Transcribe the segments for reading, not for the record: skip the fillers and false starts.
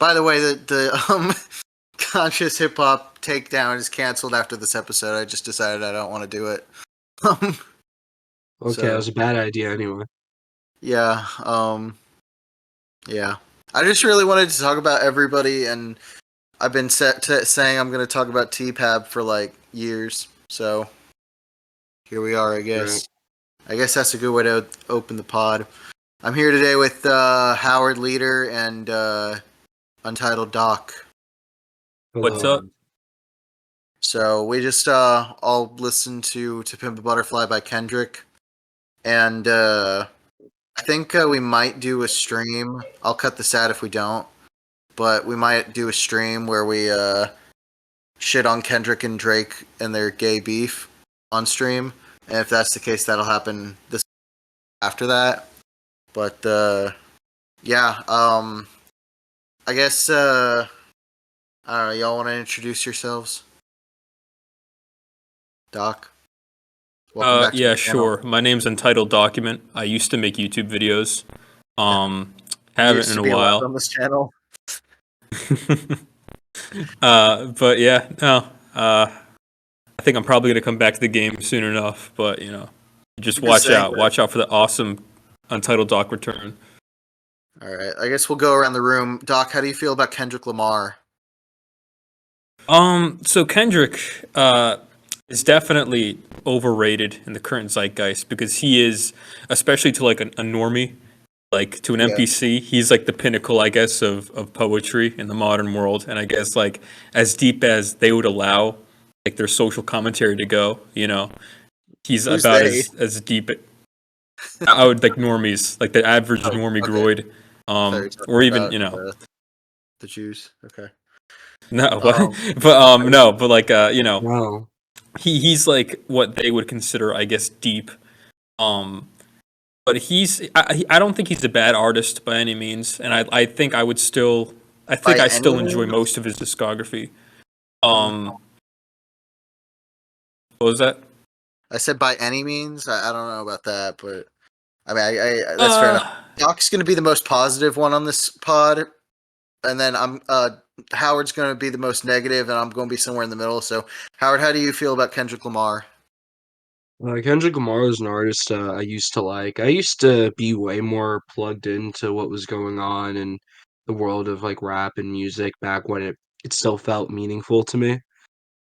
By the way, the conscious hip hop takedown is canceled after this episode. I just decided I don't want to do it. Um, Okay, it was a bad idea anyway. Yeah. Yeah. I just really wanted to talk about everybody, and I've been saying I'm going to talk about TPAB for like years. So here we are, I guess. Right. I guess that's a good way to open the pod. I'm here today with Howard Leader and Untitled Doc. What's up? So we just all listened to Pimp a Butterfly by Kendrick, and I think we might do a stream. I'll cut this out if we don't, but we might do a stream where we shit on Kendrick and Drake and their gay beef on stream. And if that's the case, that'll happen this after that. But yeah, I guess I don't know. Y'all want to introduce yourselves? Doc? Welcome back to Yeah, the channel. sure. My name's Untitled Document. I used to make YouTube videos. Haven't Used in to a be allowed while. on this channel. But yeah, no. I think I'm probably gonna come back to the game soon enough. But just watch out. Watch out for the awesome Untitled Doc return. All right, I guess we'll go around the room. Doc, how do you feel about Kendrick Lamar? So Kendrick is definitely overrated in the current zeitgeist because he is, especially to like a normie, like to an NPC, he's like the pinnacle, I guess, of poetry in the modern world. And I guess like as deep as they would allow like their social commentary to go, he's Who's about they? as deep. I would like normies, like the average normie okay. groid, or even about, the Jews. Okay. no, but like Wow. he's like what they would consider, I guess, deep. But I don't think he's a bad artist by any means, and I think I still enjoy most of his discography. What was that? I said by any means. I don't know about that, but I mean, I that's fair enough. Doc's going to be the most positive one on this pod, and then Howard's going to be the most negative, and I'm going to be somewhere in the middle. So, Howard, how do you feel about Kendrick Lamar? Kendrick Lamar is an artist I used to like. I used to be way more plugged into what was going on in the world of like rap and music back when it still felt meaningful to me.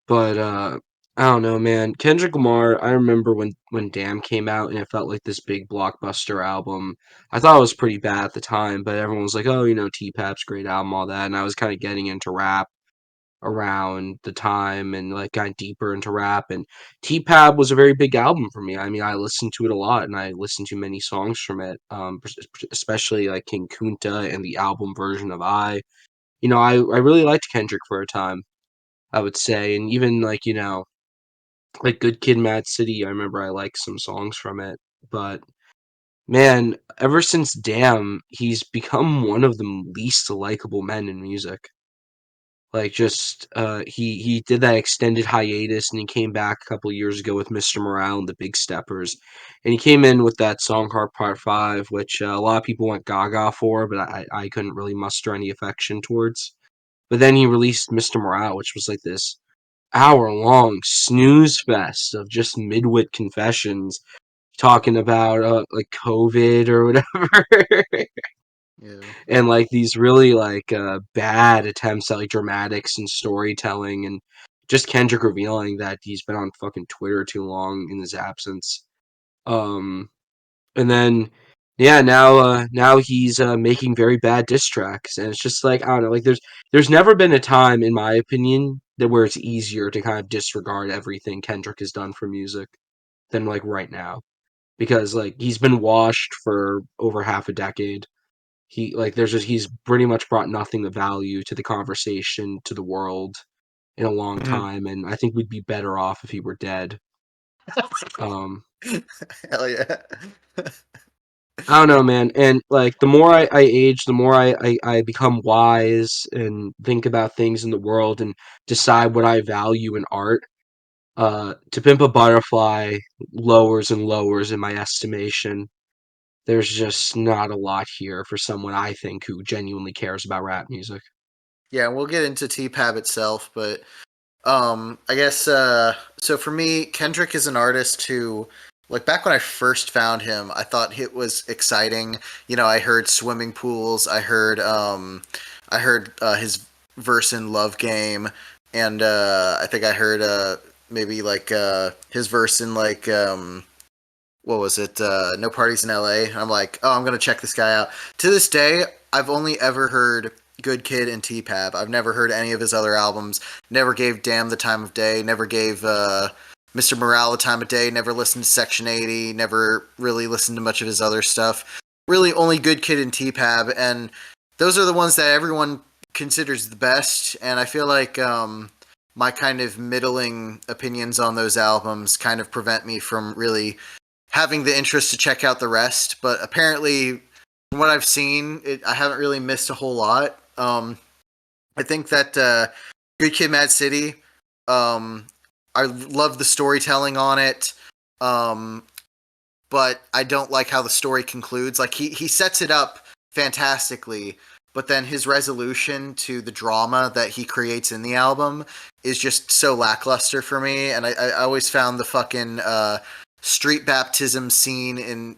But I don't know, man. Kendrick Lamar, I remember when Damn came out and it felt like this big blockbuster album. I thought it was pretty bad at the time, but everyone was like, "Oh, T-Pap's great album, all that." And I was kind of getting into rap around the time and like got deeper into rap, and T-Pab was a very big album for me. I mean, I listened to it a lot and I listened to many songs from it, especially like King Kunta and the album version of I really liked Kendrick for a time, I would say. And even like like Good Kid Mad City, I remember I liked some songs from it. But man, ever since Damn, he's become one of the least likable men in music. Like, just, he did that extended hiatus, and he came back a couple years ago with Mr. Morale and the Big Steppers, and he came in with that song Heart Part 5, which, a lot of people went gaga for, but I couldn't really muster any affection towards. But then he released Mr. Morale, which was, like, this hour-long snooze fest of just midwit confessions talking about, like, COVID or whatever. Yeah. And like these really like bad attempts at like dramatics and storytelling, and just Kendrick revealing that he's been on fucking Twitter too long in his absence. And then now he's making very bad diss tracks, and it's just like, I don't know, like there's never been a time in my opinion that where it's easier to kind of disregard everything Kendrick has done for music than like right now, because like he's been washed for over half a decade. He's pretty much brought nothing of value to the conversation, to the world in a long time, and I think we'd be better off if he were dead. Um, Hell yeah. I don't know, man. And like the more I age, the more I become wise and think about things in the world and decide what I value in art. To Pimp a Butterfly lowers and lowers in my estimation. There's just not a lot here for someone, I think, who genuinely cares about rap music. Yeah, we'll get into T-Pab itself, but I guess so for me, Kendrick is an artist who, like, back when I first found him, I thought it was exciting. You know, I heard Swimming Pools, I heard his verse in Love Game, and I think I heard maybe like his verse in like what was it? No Parties in LA. I'm like, oh, I'm gonna check this guy out. To this day, I've only ever heard Good Kid and T-Pab. I've never heard any of his other albums. Never gave Damn the time of day. Never gave Mr. Morale the time of day. Never listened to Section 80. Never really listened to much of his other stuff. Really, only Good Kid and T-Pab, and those are the ones that everyone considers the best. And I feel like my kind of middling opinions on those albums kind of prevent me from really having the interest to check out the rest. But apparently, from what I've seen, I haven't really missed a whole lot. I think that Good Kid, Mad City. I love the storytelling on it, but I don't like how the story concludes. Like he sets it up fantastically, but then his resolution to the drama that he creates in the album is just so lackluster for me. And I always found the fucking street baptism scene in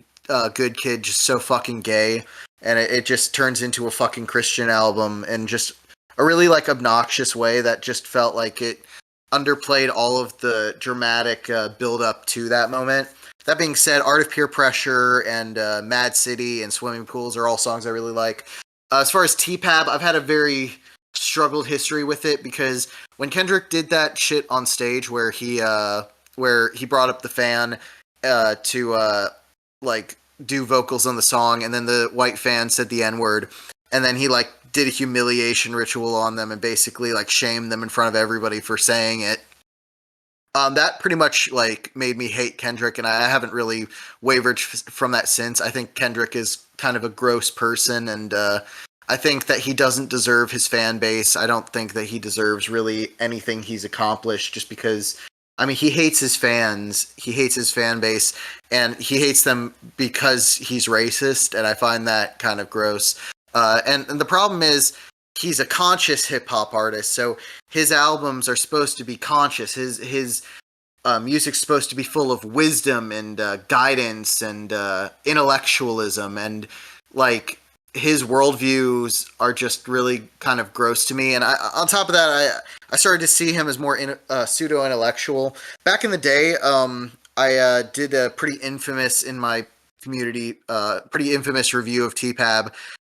Good Kid just so fucking gay, and it just turns into a fucking Christian album in just a really like obnoxious way that just felt like it underplayed all of the dramatic build up to that moment. That being said, Art of Peer Pressure and Mad City and Swimming Pools are all songs I really like. As far as T-Pab, I've had a very struggled history with it because when Kendrick did that shit on stage where he brought up the fan to like do vocals on the song, and then the white fan said the N-word, and then he like did a humiliation ritual on them and basically like shamed them in front of everybody for saying it. That pretty much like made me hate Kendrick, and I haven't really wavered from that since. I think Kendrick is kind of a gross person, and I think that he doesn't deserve his fan base. I don't think that he deserves really anything he's accomplished, just because, I mean, he hates his fans, he hates his fan base, and he hates them because he's racist, and I find that kind of gross. And the problem is, he's a conscious hip hop artist, so his albums are supposed to be conscious. His music's supposed to be full of wisdom and guidance and intellectualism, and like his worldviews are just really kind of gross to me. And on top of that, I started to see him as more pseudo intellectual. Back in the day, I did a pretty infamous in my community, pretty infamous review of T-Pab.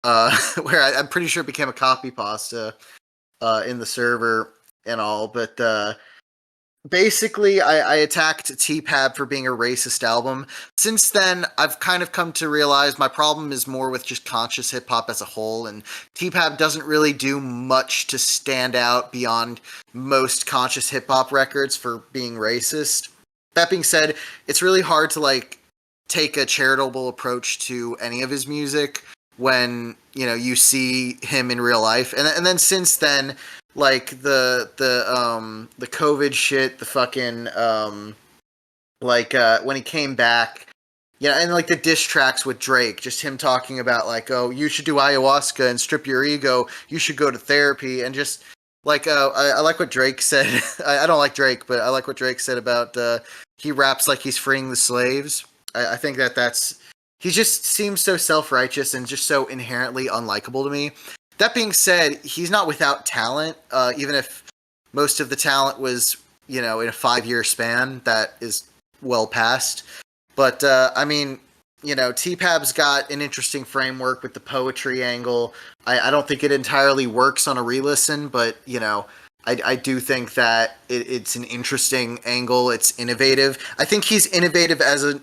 Where I'm pretty sure it became a copy pasta in the server and all, but basically I attacked T-Pab for being a racist album. Since then, I've kind of come to realize my problem is more with just conscious hip-hop as a whole, and T-Pab doesn't really do much to stand out beyond most conscious hip-hop records for being racist. That being said, it's really hard to like take a charitable approach to any of his music when, you know, you see him in real life. And then since then, like the COVID shit, the fucking when he came back, yeah, and like the diss tracks with Drake, just him talking about like, oh, you should do ayahuasca and strip your ego, you should go to therapy, and just like I like what Drake said. I don't like Drake, but I like what Drake said about he raps like he's freeing the slaves. I think that's he just seems so self-righteous and just so inherently unlikable to me. That being said, he's not without talent, even if most of the talent was, you know, in a 5-year span that is well past. But, I mean, you know, T-Pab's got an interesting framework with the poetry angle. I don't think it entirely works on a re-listen, but, you know, I do think that it's an interesting angle. It's innovative. I think he's innovative as an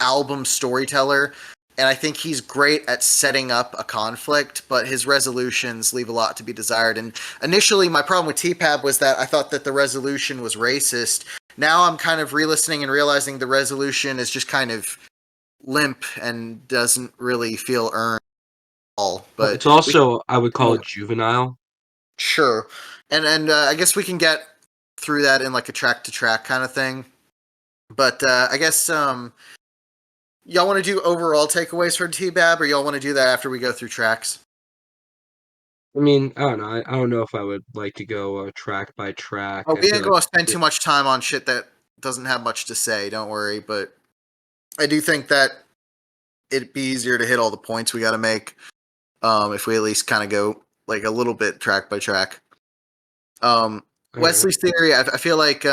album storyteller, and I think he's great at setting up a conflict, but his resolutions leave a lot to be desired. And initially, my problem with T-Pab was that I thought that the resolution was racist. Now I'm kind of re-listening and realizing the resolution is just kind of limp and doesn't really feel earned at all. But It's also, I would call it juvenile. Sure. And I guess we can get through that in like a track-to-track kind of thing. But I guess y'all want to do overall takeaways for T-Pab, or y'all want to do that after we go through tracks? I mean, I don't know. I don't know if I would like to go track by track. Oh, I we feel ain't like gonna spend too much time on shit that doesn't have much to say. Don't worry, but I do think that it'd be easier to hit all the points we got to make if we at least kind of go like a little bit track by track. all right. Wesley's theory, I feel like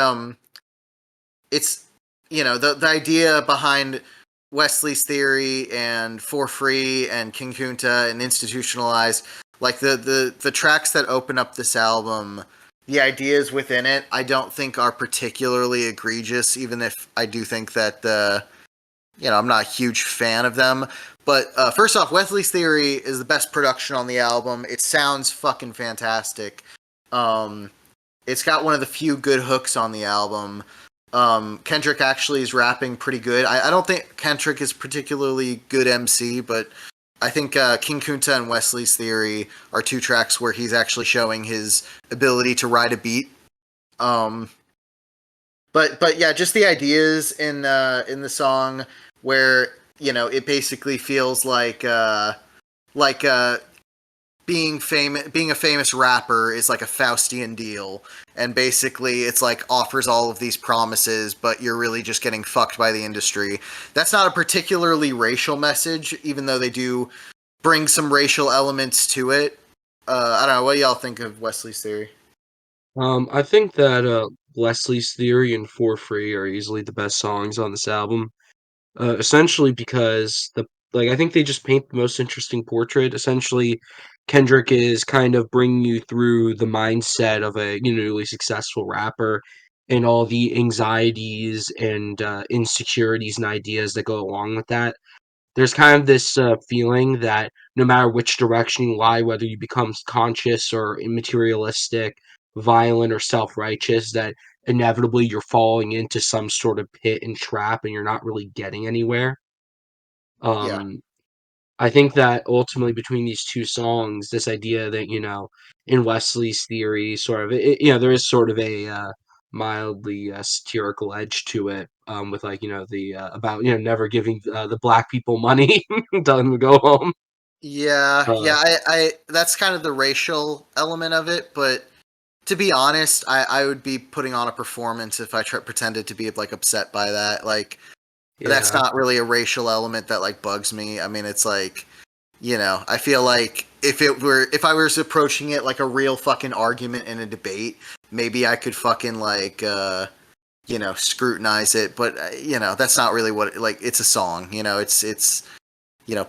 it's the idea behind Wesley's theory and For Free and King Kunta and Institutionalized, like the tracks that open up this album, the ideas within it, I don't think are particularly egregious, even if I do think that I'm not a huge fan of them. But first off, Wesley's Theory is the best production on the album. It sounds fucking fantastic. Um, it's got one of the few good hooks on the album. Kendrick actually is rapping pretty good. I don't think Kendrick is particularly good MC, but I think King Kunta and Wesley's Theory are two tracks where he's actually showing his ability to ride a beat. Um, but yeah, just the ideas in the song where it basically feels like being a famous rapper is like a Faustian deal, and basically it's like offers all of these promises, but you're really just getting fucked by the industry. That's not a particularly racial message, even though they do bring some racial elements to it. I don't know. What do y'all think of Wesley's theory? I think that Leslie's Theory and For Free are easily the best songs on this album. Essentially because I think they just paint the most interesting portrait. Essentially, Kendrick is kind of bringing you through the mindset of a newly successful rapper and all the anxieties and insecurities and ideas that go along with that. There's kind of this feeling that no matter which direction you lie, whether you become conscious or immaterialistic, violent or self-righteous, that inevitably you're falling into some sort of pit and trap and you're not really getting anywhere. Yeah, Um, I think that ultimately between these two songs, this idea that, in Wesley's theory, sort of, there is sort of a mildly satirical edge to it, with like, the about, never giving the black people money, telling them to go home. Uh, yeah. I that's kind of the racial element of it, but to be honest, I would be putting on a performance if I pretended to be like upset by that. Like that's yeah, not really a racial element that like bugs me. I mean, it's like, I feel like if I was approaching it like a real fucking argument in a debate, maybe I could fucking like scrutinize it, but that's not really what like it's a song, it's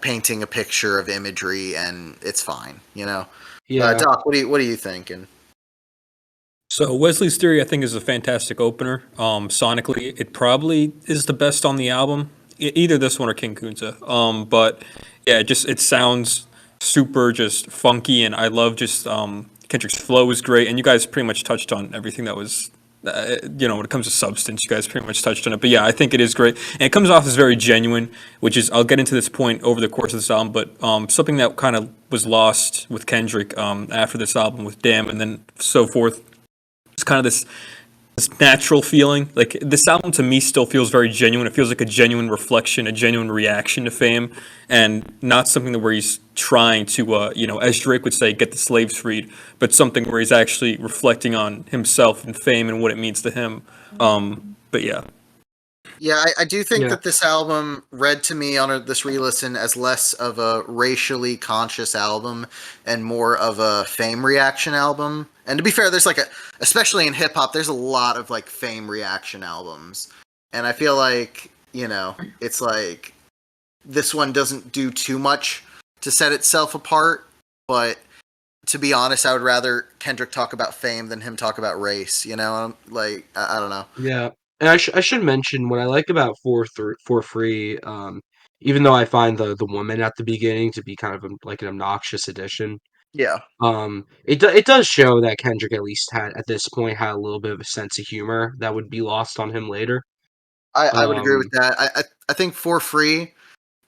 painting a picture of imagery and it's fine. yeah, Doc, what are you thinking? So Wesley's Theory, I think, is a fantastic opener. Sonically, it probably is the best on the album. Either this one or King Kunta. But yeah, it sounds super just funky, and I love just Kendrick's flow is great, and you guys pretty much touched on everything that was. When it comes to substance, you guys pretty much touched on it. But yeah, I think it is great, and it comes off as very genuine, which is I'll get into this point over the course of this album. But something that kind of was lost with Kendrick after this album with Damn, and then so forth, it's kind of this natural feeling. Like this album to me still feels very genuine. It feels like a genuine reflection, a genuine reaction to fame, and not something where he's trying to, as Drake would say, get the slaves freed, but something where he's actually reflecting on himself and fame and what it means to him. But yeah. Yeah, I do think yeah, that this album read to me on this re-listen as less of a racially conscious album and more of a fame reaction album. And to be fair, there's especially in hip hop, there's a lot of like fame reaction albums. And I feel like, it's like this one doesn't do too much to set itself apart. But to be honest, I would rather Kendrick talk about fame than him talk about race. Like, I don't know. yeah. And I should mention what I like about For Free. Even though I find the woman at the beginning to be kind of like an obnoxious addition. Yeah, It does show that Kendrick at least at this point had a little bit of a sense of humor that would be lost on him later. I would agree with Um, that. I think For Free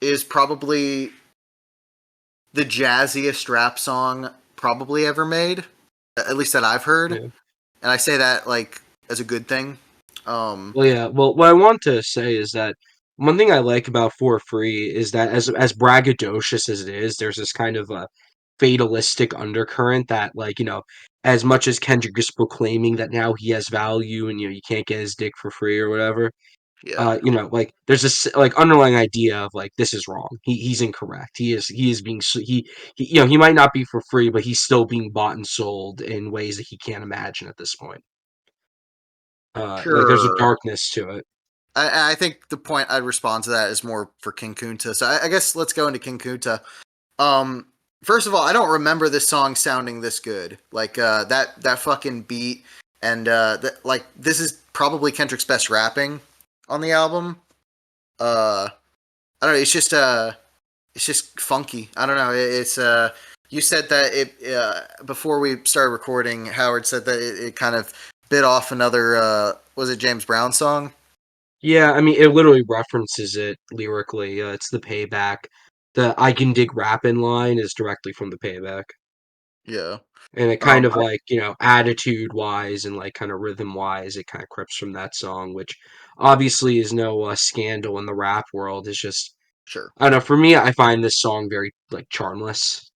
is probably the jazziest rap song probably ever made, at least that I've heard. yeah. And I say that like as a good thing. Um, Well, yeah. Well, what I want to say is that one thing I like about For Free is that as braggadocious as it is, there's this kind of fatalistic undercurrent that, like, as much as Kendrick is proclaiming that now he has value and you can't get his dick for free or whatever, Yeah. like there's this like underlying idea of like this is wrong. He's incorrect. He is being he might not be for free, but he's still being bought and sold in ways that he can't imagine at this point. Like there's a Sure. darkness to it. I think the point I'd respond to that is more for King Kunta. So I guess let's go into King Kunta. Um, First of all, I don't remember this song sounding this good. Like that fucking beat and like this is probably Kendrick's best rapping on the album. I don't know. It's just funky. I don't know. It's you said that it before we started recording. Howard said that it kind of bit off another. Was it James Brown song? Yeah, I mean, it literally references it lyrically. It's the payback. The I can dig rapping line is directly from the payback. Yeah. And it kind of I- like, attitude wise and like kind of rhythm wise, it kind of crips from that song, which obviously is no scandal in the rap world. It's just, sure. I don't know, for me, I find this song very like charmless.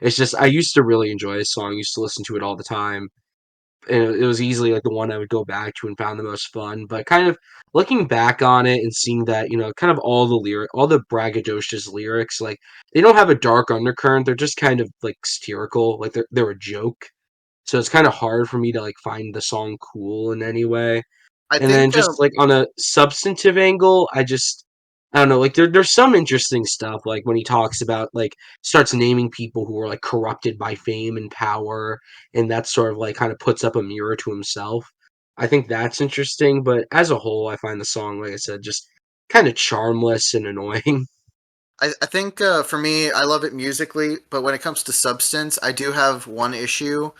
It's just, I used to really enjoy this song, used to listen to it all the time. And it was easily like the one I would go back to and found the most fun. But kind of looking back on it and seeing that, kind of all the braggadocious lyrics, like they don't have a dark undercurrent. They're just kind of like satirical, like they're a joke. So it's kind of hard for me to like find the song cool in any way. I And then think just like on a substantive angle, I don't know, like there's some interesting stuff, like when he talks about like starts naming people who are like corrupted by fame and power, and that sort of like kind of puts up a mirror to himself. I think that's interesting, but as a whole, I find the song, like I said, just kind of charmless and annoying. I think for me, I love it musically, but when it comes to substance, I do have one issue.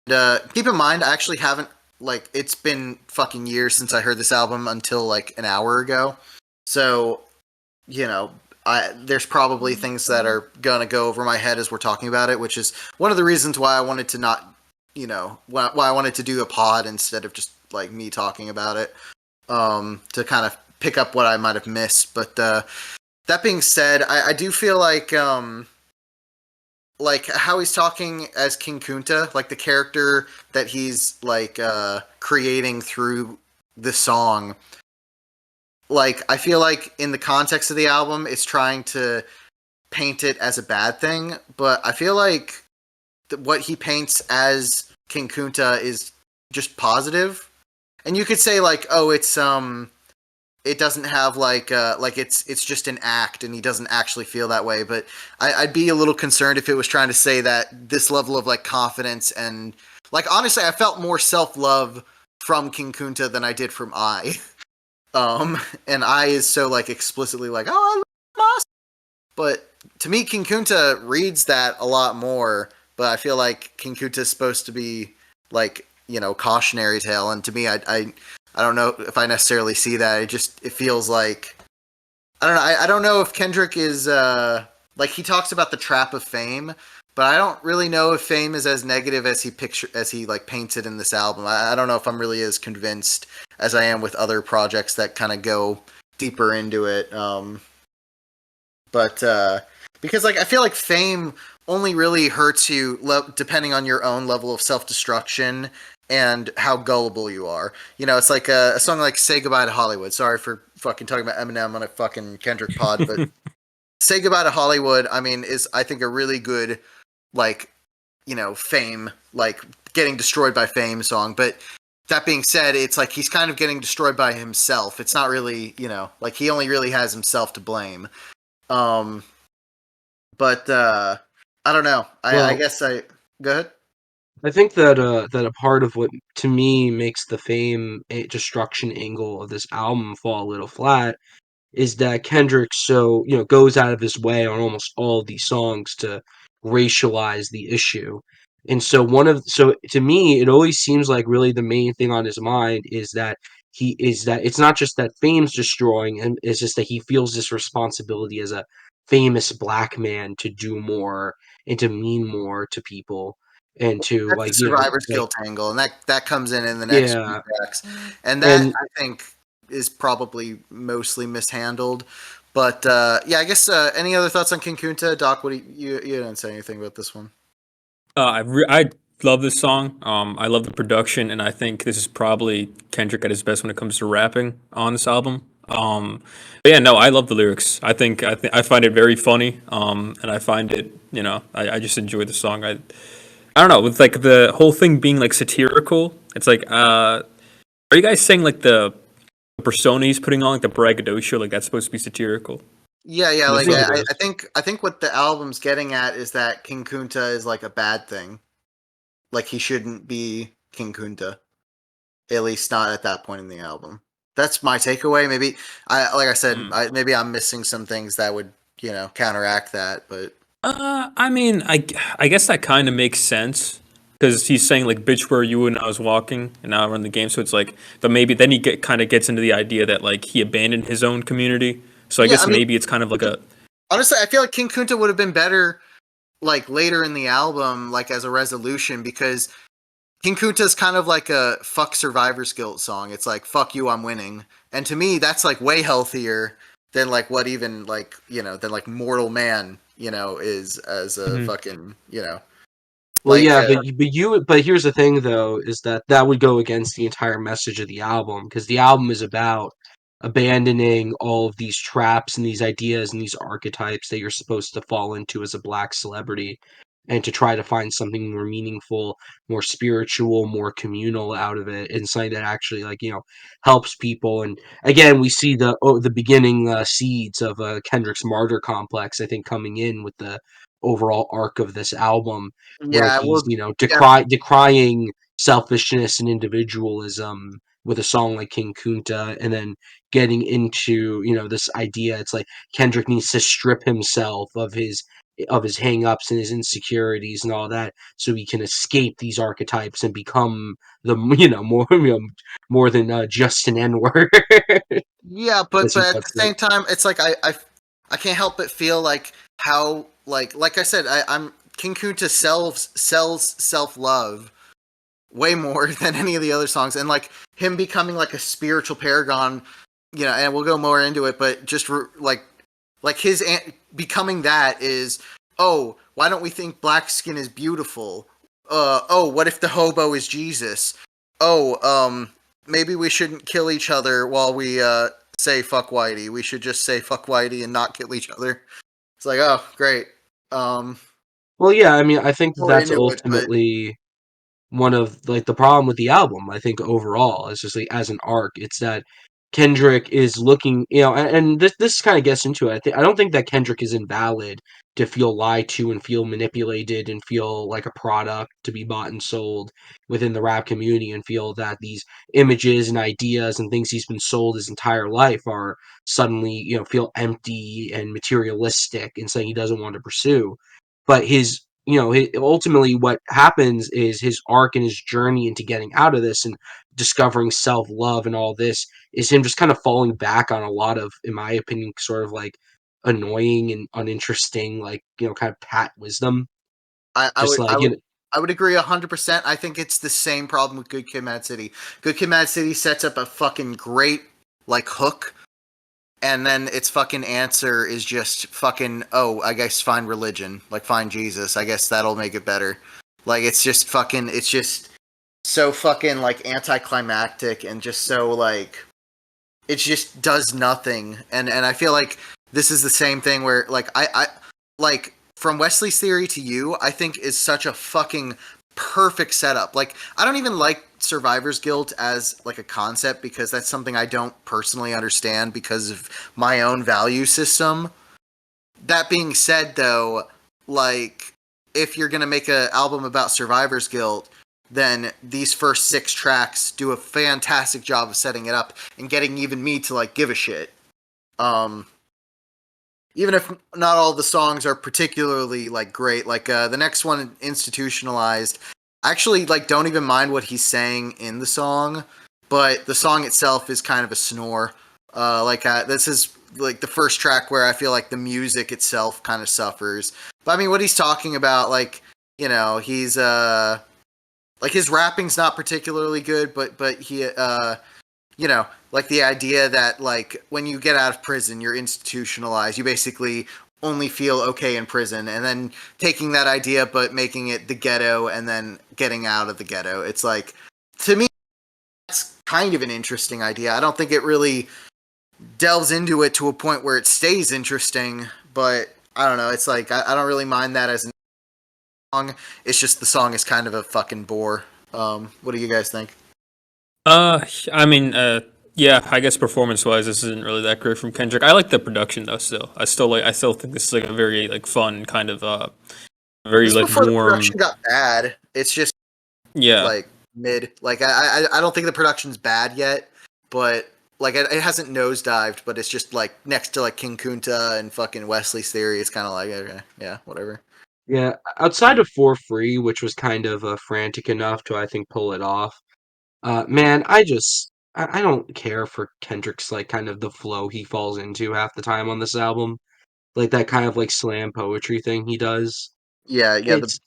Keep in mind, I actually haven't like it's been fucking years since I heard this album until like an hour ago. So you know, there's probably things that are gonna go over my head as we're talking about it, which is one of the reasons why I wanted to not, why I wanted to do a pod instead of just like me talking about it, to kind of pick up what I might have missed. But that being said, I do feel like how he's talking as King Kunta, like the character that he's like creating through the song. Like I feel like in the context of the album, it's trying to paint it as a bad thing, but I feel like what he paints as King Kunta is just positive. And you could say like, oh, it doesn't have like it's just an act and he doesn't actually feel that way, but I'd be a little concerned if it was trying to say that this level of like confidence and like honestly I felt more self-love from King Kunta than I did from I. And I is so like explicitly like, oh, I love Moss. But to me King Kunta reads that a lot more, but I feel like King Kunta is supposed to be like, cautionary tale, and to me I don't know if I necessarily see that. It feels like I don't know. I don't know if Kendrick is like he talks about the trap of fame, but I don't really know if fame is as negative as he like paints it in this album. I don't know if I'm really as convinced as I am with other projects that kind of go deeper into it. But because like I feel like fame only really hurts you depending on your own level of self-destruction and how gullible you are. It's like a song like "Say Goodbye to Hollywood." Sorry for fucking talking about Eminem on a fucking Kendrick pod, but "Say Goodbye to Hollywood," I mean, is I think a really good like fame, like getting destroyed by fame song. But that being said, it's like he's kind of getting destroyed by himself. It's not really like he only really has himself to blame. Um, but I don't know. I Well, guess I go ahead. I think that a part of what to me makes the fame destruction angle of this album fall a little flat is that Kendrick goes out of his way on almost all of these songs to racialize the issue. And so to me it always seems like really the main thing on his mind is that it's not just that fame's destroying him, it's just that he feels this responsibility as a famous black man to do more and to mean more to people and to That's the like survivor's like guilt angle, and that comes in the next few yeah. tracks, and that And I think is probably mostly mishandled. But yeah, I guess any other thoughts on King Kunta? Doc, what do you didn't say anything about this one? I love this song. I love the production, and I think this is probably Kendrick at his best when it comes to rapping on this album. But yeah, no, I love the lyrics. I find it very funny. And I find it, I just enjoy the song. I don't know, with like the whole thing being like satirical. It's like, are you guys saying like the persona he's putting on, like the braggadocio, like that's supposed to be satirical? Yeah, yeah. I Like think it I, is. I think I think what the album's getting at is that King Kunta is like a bad thing. Like he shouldn't be King Kunta. At least not at that point in the album. That's my takeaway. Maybe like I said, Hmm. maybe I'm missing some things that would counteract that. But I mean, I guess that kind of makes sense because he's saying like, "Bitch, where you when I was walking, and now I run the game." So it's like, but maybe then he kind of gets into the idea that like he abandoned his own community. So I yeah, guess I mean, maybe it's kind of like a honestly, I feel like King Kunta would have been better like later in the album, like as a resolution, because King Kunta's kind of like a fuck survivor's guilt song. It's like fuck you, I'm winning, and to me, that's like way healthier than like what even like than like Mortal Man is as a Mhm. fucking Well, like yeah, but here's the thing though, is that that would go against the entire message of the album because the album is about abandoning all of these traps and these ideas and these archetypes that you're supposed to fall into as a black celebrity and to try to find something more meaningful, more spiritual, more communal out of it and something that actually helps people. And again, we see the beginning seeds of Kendrick's martyr complex, I think, coming in with the overall arc of this album where yeah, he's well, yeah, decrying selfishness and individualism with a song like King Kunta, and then getting into this idea. It's like Kendrick needs to strip himself of his hang-ups and his insecurities and all that so he can escape these archetypes and become the more more than just an n-word. yeah, but As he at the puts it. same time, it's like I can't help but feel like how like I said, I'm King Kunta sells self love way more than any of the other songs, and like him becoming like a spiritual paragon, and we'll go more into it, but just like his becoming that is, oh, why don't we think black skin is beautiful? Oh, what if the hobo is Jesus? Oh, maybe we shouldn't kill each other while we say fuck whitey. We should just say fuck whitey and not kill each other. It's like, oh, great. Um, Well, yeah, I mean, I think more that's into it, but ultimately one of like the problem with the album. I think overall, it's just like as an arc, it's that Kendrick is looking, and this kind of gets into it. I don't think that Kendrick is invalid to feel lied to and feel manipulated and feel like a product to be bought and sold within the rap community and feel that these images and ideas and things he's been sold his entire life are suddenly feel empty and materialistic and something he doesn't want to pursue. But ultimately what happens is his arc and his journey into getting out of this and discovering self-love and all this is him just kind of falling back on a lot of, in my opinion, sort of like annoying and uninteresting, like kind of pat wisdom. I, I Just would I like would you know, I would agree 100%. I think it's the same problem with Good Kid, Mad City. Good Kid, Mad City sets up a fucking great like hook, and then its fucking answer is just fucking, oh, I guess find religion, like find Jesus. I guess that'll make it better. Like it's just so fucking like anticlimactic and just so like it just does nothing. And I feel like this is the same thing where like I like from Wesley's theory to you, I think is such a fucking perfect setup. Like I don't even like survivor's guilt as like a concept because that's something I don't personally understand because of my own value system. That being said though, like if you're going to make an album about survivor's guilt, then these first 6 tracks do a fantastic job of setting it up and getting even me to like give a shit. Um, even if not all the songs are particularly like great, like the next one, Institutionalized, I actually like don't even mind what he's saying in the song, but the song itself is kind of a snore. This is like the first track where I feel like the music itself kind of suffers. But I mean, what he's talking about, like he's like his rapping's not particularly good, but he like the idea that like when you get out of prison, you're institutionalized. You basically only feel okay in prison, and then taking that idea but making it the ghetto and then getting out of the ghetto. It's like, to me, that's kind of an interesting idea. I don't think it really delves into it to a point where it stays interesting, but I don't know. It's like I don't really mind that as a song. It's just the song is kind of a fucking bore. What do you guys think? I mean, yeah, I guess performance-wise, this isn't really that great from Kendrick. I like the production though. Still, I still think this is like a very like fun kind of very This like before the warm. production got bad. It's just Yeah. like mid. Like I don't think the production's bad yet, but like it hasn't nosedived. But it's just like next to like King Kunta and fucking Wesley's Theory. It's kind of like, okay, yeah, whatever. Yeah, outside of For Free, which was kind of frantic enough to, I think, pull it off. Man, I don't care for Kendrick's like kind of the flow he falls into half the time on this album, like that kind of like slam poetry thing he does. Yeah. The It's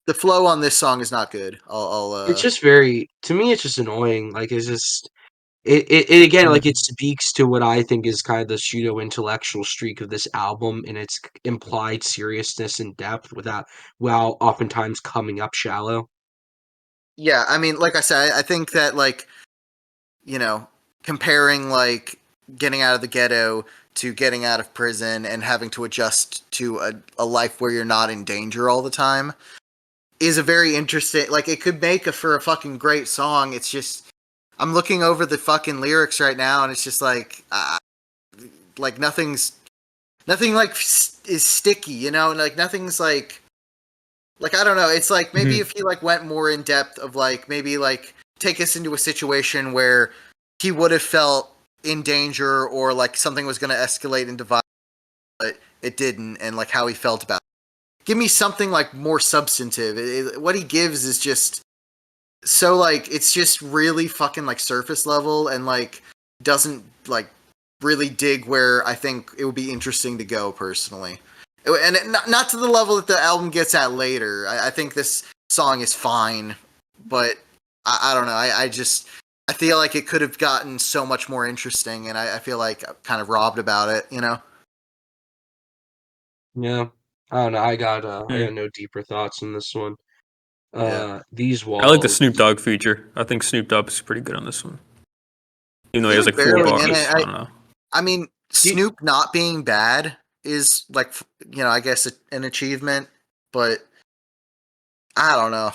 the flow on this song is not good. it's just very to me. It's just annoying. Like it's just it again like it Mhm. speaks to what I think is kind of the pseudo intellectual streak of this album and its implied seriousness and depth without while oftentimes coming up shallow. Yeah, I mean, like I said, I think that like, you know, comparing like getting out of the ghetto to getting out of prison and having to adjust to a life where you're not in danger all the time is a very interesting, like it could make for a fucking great song. It's just I'm looking over the fucking lyrics right now and it's just like nothing like is sticky, you know? Like nothing's like I don't know. It's like maybe Mhm. if he like went more in depth of like maybe like take us into a situation where he would have felt in danger or like something was going to escalate into violence, but it didn't, and like how he felt about it. Give me something like more substantive. What he gives is just so like it's just really fucking like surface level and like doesn't like really dig where I think it would be interesting to go personally. And not to the level that the album gets at later. I think this song is fine, but I don't know. I feel like it could have gotten so much more interesting, and I feel like I'm kind of robbed about it. You know? Yeah. I don't know. I got Mm. no deeper thoughts on this one. Yeah. These I like the Snoop walls. Dogg feature. I think Snoop Dogg is pretty good on this one, even though he He has was like four barely Yeah. in it. bars. I don't know. I mean, Do, Snoop not being bad is like I guess an achievement, but I don't know.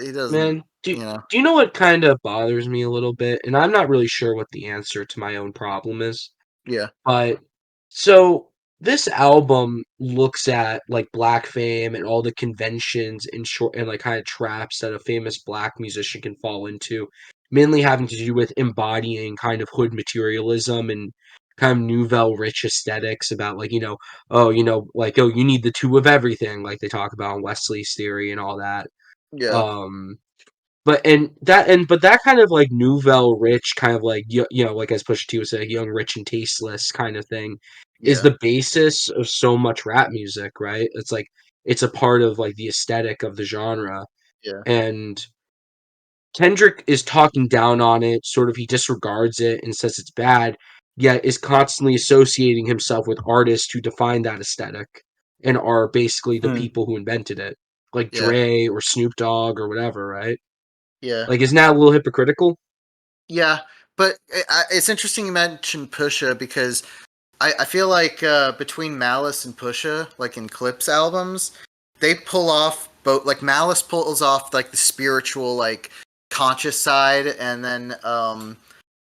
He doesn't. man, do You know? do you know what kind of bothers me a little bit? And I'm not really sure what the answer to my own problem is. Yeah. But so this album looks at like black fame and all the conventions and short and like kind of traps that a famous black musician can fall into, mainly having to do with embodying kind of hood materialism and kind of nouvelle rich aesthetics about like, oh, like, oh, you need the two of everything, like they talk about in Wesley's theory and all that. Yeah. Um but that kind of like nouvelle rich kind of like like as Pusha T would say, young, rich, and tasteless kind of thing is Yeah. the basis of so much rap music, right? It's like it's a part of like the aesthetic of the genre, Yeah. and Kendrick is talking down on it. Sort of, he disregards it and says it's bad, yet is constantly associating himself with artists who define that aesthetic and are basically the Hmm. people who invented it, like Yeah. Dre or Snoop Dogg or whatever, right? Yeah. Like, isn't that a little hypocritical? Yeah. But it's interesting you mentioned Pusha because I feel like between Malice and Pusha, like in Clips albums, they pull off both. Like Malice pulls off like the spiritual, like conscious side, and then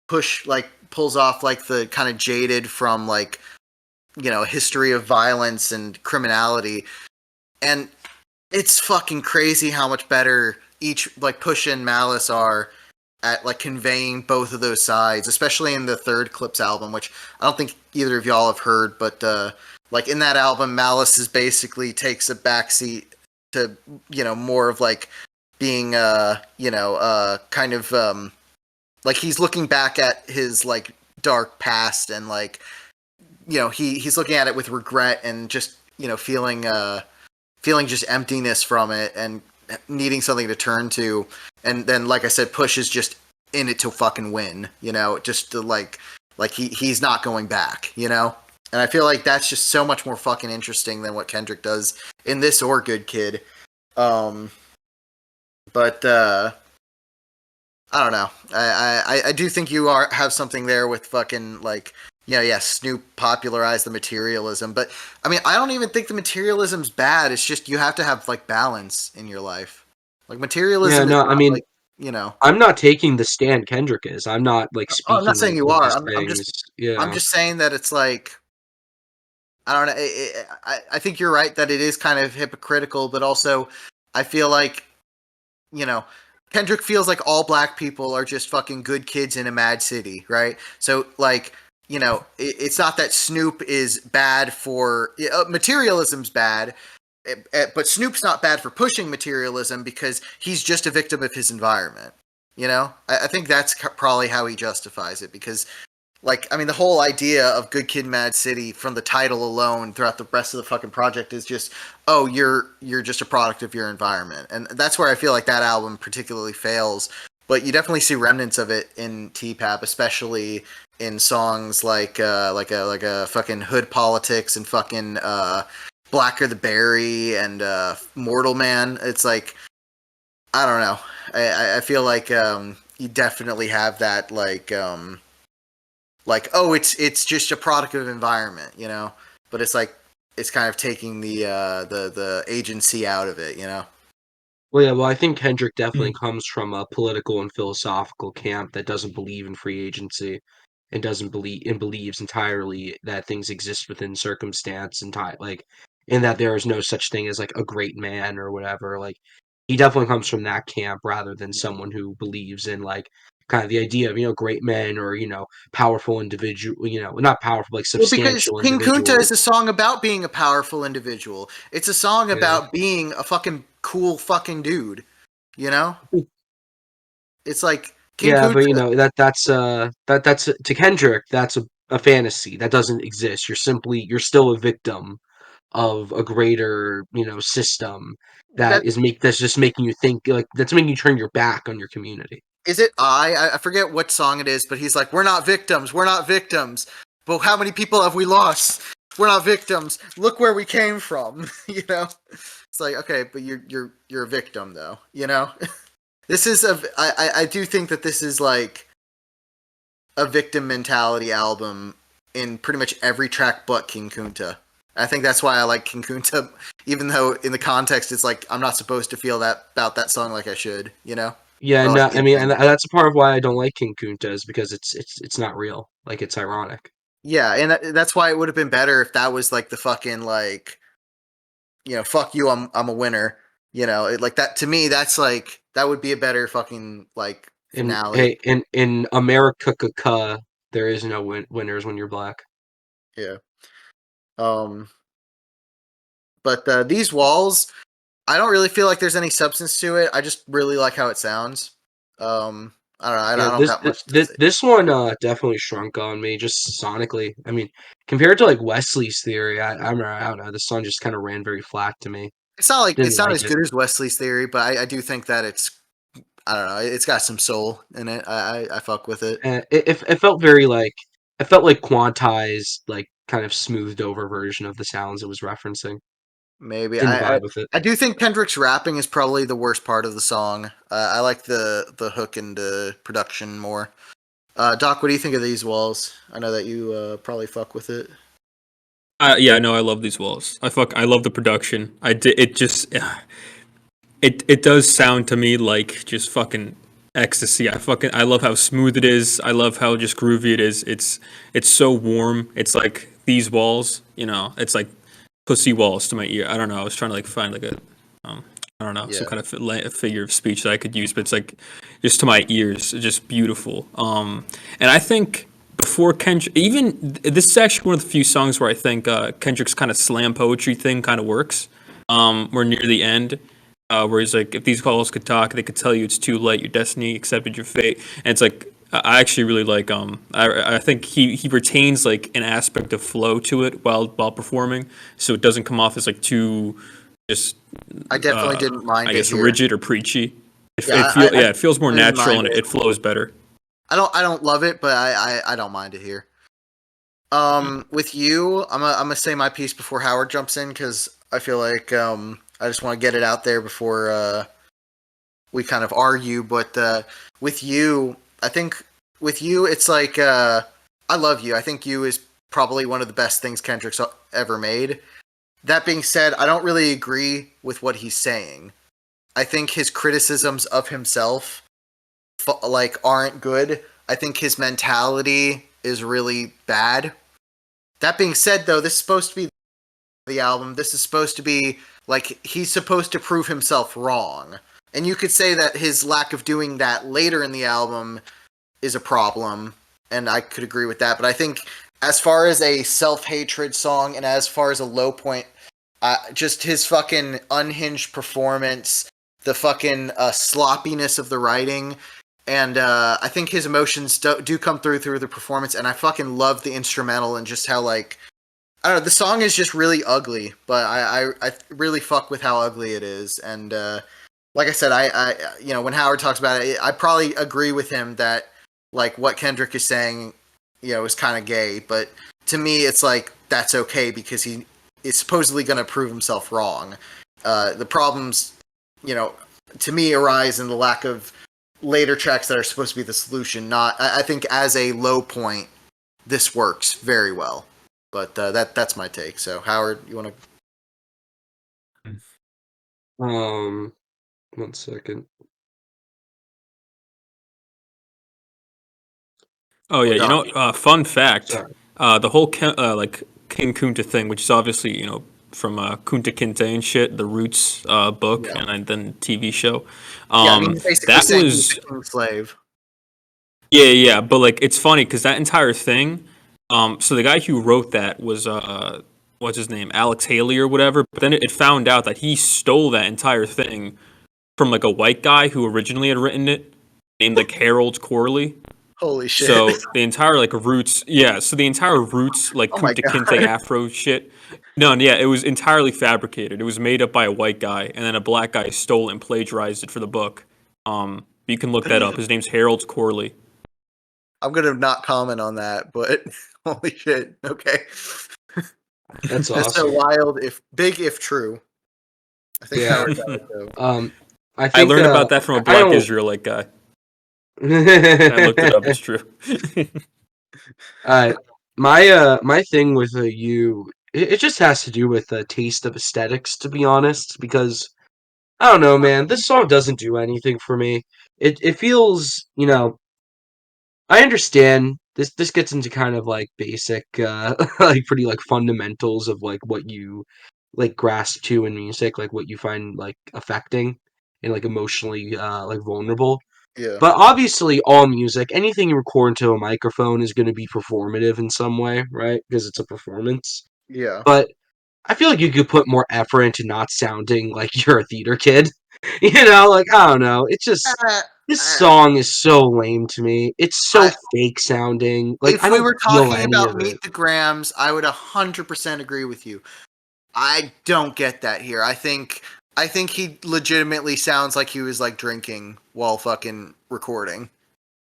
Push like pulls off like the kind of jaded from like history of violence and criminality. And it's fucking crazy how much better each like Push and Malice are at like conveying both of those sides, especially in the third Clips album, which I don't think either of y'all have heard, but like in that album, Malice is basically takes a backseat to more of like being kind of like he's looking back at his like dark past and like he's looking at it with regret and just feeling just emptiness from it and needing something to turn to. And then, like I said, Push is just in it to fucking win, you know, just to like he's not going back, you know? And I feel like that's just so much more fucking interesting than what Kendrick does in this or Good Kid. But I don't know. I do think you have something there with fucking like, yeah, Snoop popularized the materialism, but I mean, I don't even think the materialism's bad. It's just you have to have like balance in your life. Like Yeah, materialism is no, I not mean, like, you know. I'm not taking the stand Kendrick is. I'm not like Oh, I'm not saying speaking you of are. his I'm things. just I'm Yeah. just saying that it's like I don't know. I think you're right that it is kind of hypocritical, but also I feel like, you know, Kendrick feels like all black people are just fucking good kids in a mad city, right? So, like, you know, it's not that Snoop is bad for materialism's bad, but Snoop's not bad for pushing materialism because he's just a victim of his environment. You know, I think that's probably how he justifies it because like, I mean, the whole idea of Good Kid, Mad City from the title alone throughout the rest of the fucking project is just, oh, you're just a product of your environment, and that's where I feel like that album particularly fails. But you definitely see remnants of it in T-Pap, especially in songs like a fucking Hood Politics and fucking Blacker the Berry and Mortal Man. It's like I don't know. I feel like you definitely have that like oh it's just a product of environment, you know, but it's like it's kind of taking the agency out of it, you know. Well, yeah, well, I think Kendrick definitely comes from a political and philosophical camp that doesn't believe in free agency and doesn't believe and believes entirely that things exist within circumstance and time, like, and that there is no such thing as like a great man or whatever. Like, he definitely comes from that camp rather than someone who believes in like kind of the idea of great men or powerful individual, not powerful like Well, because substantial King Kunta individual. is a song about being a powerful individual. It's a song Yeah. about being a fucking cool fucking dude, you know. It's like King Yeah, but Kunta. that's to Kendrick, that's a fantasy that doesn't exist. You're still a victim of a greater, system That that's just making you think like that's making you turn your back on your community. is it. I forget what song it is, but he's like, "We're not victims. We're not victims. But how many people have we lost? We're not victims. Look where we came from." You know, it's like okay, but you're a victim though. You know, this is a. I do think that this is like a victim mentality album in pretty much every track but King Kunta. I think that's why I like King Kunta, even though in the context it's like I'm not supposed to feel that about that song like I should. You know, Yeah, or like no, I mean, and that's a part of why I don't like King Kunta is because it's not real. Like it's ironic. yeah, and that's why it would have been better if that was like the fucking like, you know, fuck you, I'm a winner. You know, like that to me, that's like that would be a better fucking like In finale. hey, in America, there is no winners when you're black. Yeah. Um. But these walls, I don't really feel like there's any substance to it. I just really like how it sounds. I don't know. I Yeah, don't got much to say. this one definitely shrunk on me just sonically. I mean, compared to like Wesley's theory, I don't know. The song just kind of ran very flat to me. It's not like Didn't it's not like as it. good as Wesley's theory, but I do think that it's I don't know. It's got some soul in it. I fuck with it. It felt very like it felt like quantized, like kind of smoothed over version of the sounds it was referencing. Maybe Didn't vibe with it. I do think Kendrick's rapping is probably the worst part of the song. I like the hook and the production more. Doc, what do you think of these walls? I know that you probably fuck with it. Yeah, no, I love these walls. I love the production. It just it does sound to me like just fucking ecstasy. I love how smooth it is. I love how just groovy it is. It's so warm. It's like these walls, it's like pussy walls to my ear. I don't know. I was trying to like find like a I don't know, some Yeah. kind of figure of speech that I could use, but it's like just to my ears, it's just beautiful. And I think before Kendrick, this is actually one of the few songs where I think Kendrick's kind of slam poetry thing kind of works. We're near the end, where he's like, if these calls could talk, they could tell you it's too late, your destiny accepted your fate. And it's like, I actually really like, I think he retains like an aspect of flow to it while performing, so it doesn't come off as like too just I definitely didn't mind I it guess here. rigid or preachy. Yeah, I It feels more didn't natural mind and it. it flows better. I don't love it, but I don't mind it here. With you, I'm gonna say my piece before Howard jumps in because I feel like I just want to get it out there before we kind of argue. But with you, I think with you, it's like I love you. I think you is probably one of the best things Kendrick's ever made. That being said, I don't really agree with what he's saying. I think his criticisms of himself like aren't good. I think his mentality is really bad. That being said, though, this is supposed to be the album. This is supposed to be like he's supposed to prove himself wrong. And you could say that his lack of doing that later in the album is a problem, and I could agree with that. But I think as far as a self-hatred song and as far as a low point, just his fucking unhinged performance, the fucking sloppiness of the writing, and I think his emotions do come through the performance, and I fucking love the instrumental and just how, like, I don't know, the song is just really ugly, but I really fuck with how ugly it is, and like I said, I you know, when Howard talks about it, I probably agree with him that, like, what Kendrick is saying, you know, is kind of gay, but to me, it's like, that's okay, because he is supposedly going to prove himself wrong. The problems, you know, to me, arise in the lack of later tracks that are supposed to be the solution. Not, I think as a low point, this works very well. But that's my take. So Howard, you want to? 1 second. Oh yeah, you know, fun fact, Sorry. the whole like King Kunta thing, which is obviously, you know, from Kunta Kinte and shit, the Roots book, Yeah. and then TV show. Yeah, I mean, basically that saying was he's a king slave. yeah, but like it's funny because that entire thing. So the guy who wrote that was what's his name, Alex Haley or whatever. But then it found out that he stole that entire thing from like a white guy who originally had written it, named like Harold Corley. Holy shit! So the entire like Roots, yeah. So the entire Roots like Oh my Kunta God. Kinte Afro shit. No, yeah, it was entirely fabricated. It was made up by a white guy, and then a black guy stole it and plagiarized it for the book. You can look that up. His name's Harold Corley. I'm gonna not comment on that, but holy shit! Okay, That's that's awesome. so wild. If true, I think Yeah. Howard got it though. I I think learned about that from a I Black don't- Israelite guy. I looked it up. It's true. My thing with you, it just has to do with the taste of aesthetics, to be honest, because I don't know, man, this song doesn't do anything for me. It feels, you know, I understand this gets into kind of like basic like pretty like fundamentals of like what you like grasp to in music, like what you find like affecting and like emotionally like vulnerable. Yeah, But obviously, all music, anything you record into a microphone is going to be performative in some way, right? Because it's a performance. yeah. But I feel like you could put more effort into not sounding like you're a theater kid. You know, like, I don't know. It's just, Uh, this uh, song is so lame to me. It's so I, fake sounding. Like, if I we don't were feel talking any about of it. Meet the Grams, I would 100% agree with you. I don't get that here. I think he legitimately sounds like he was like drinking while fucking recording.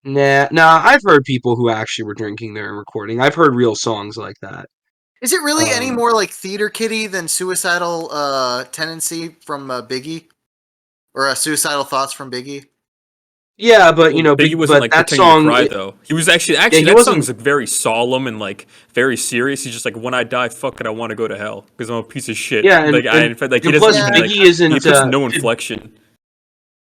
Nah, I've heard people who actually were drinking there and recording. I've heard real songs like that. Is it really any Um, more like theater kitty than suicidal tendency from Biggie, or suicidal thoughts from Biggie? yeah, but, you Well, know, Biggie wasn't but like that pretending to song, cry though. He was actually yeah, he that wasn't. song's like very solemn and like very serious. He's just like, when I die, fuck it, I want to go to hell because I'm a piece of shit. Yeah, Like in fact, like he and doesn't plus Yeah. even like Biggie isn't. he puts no inflection.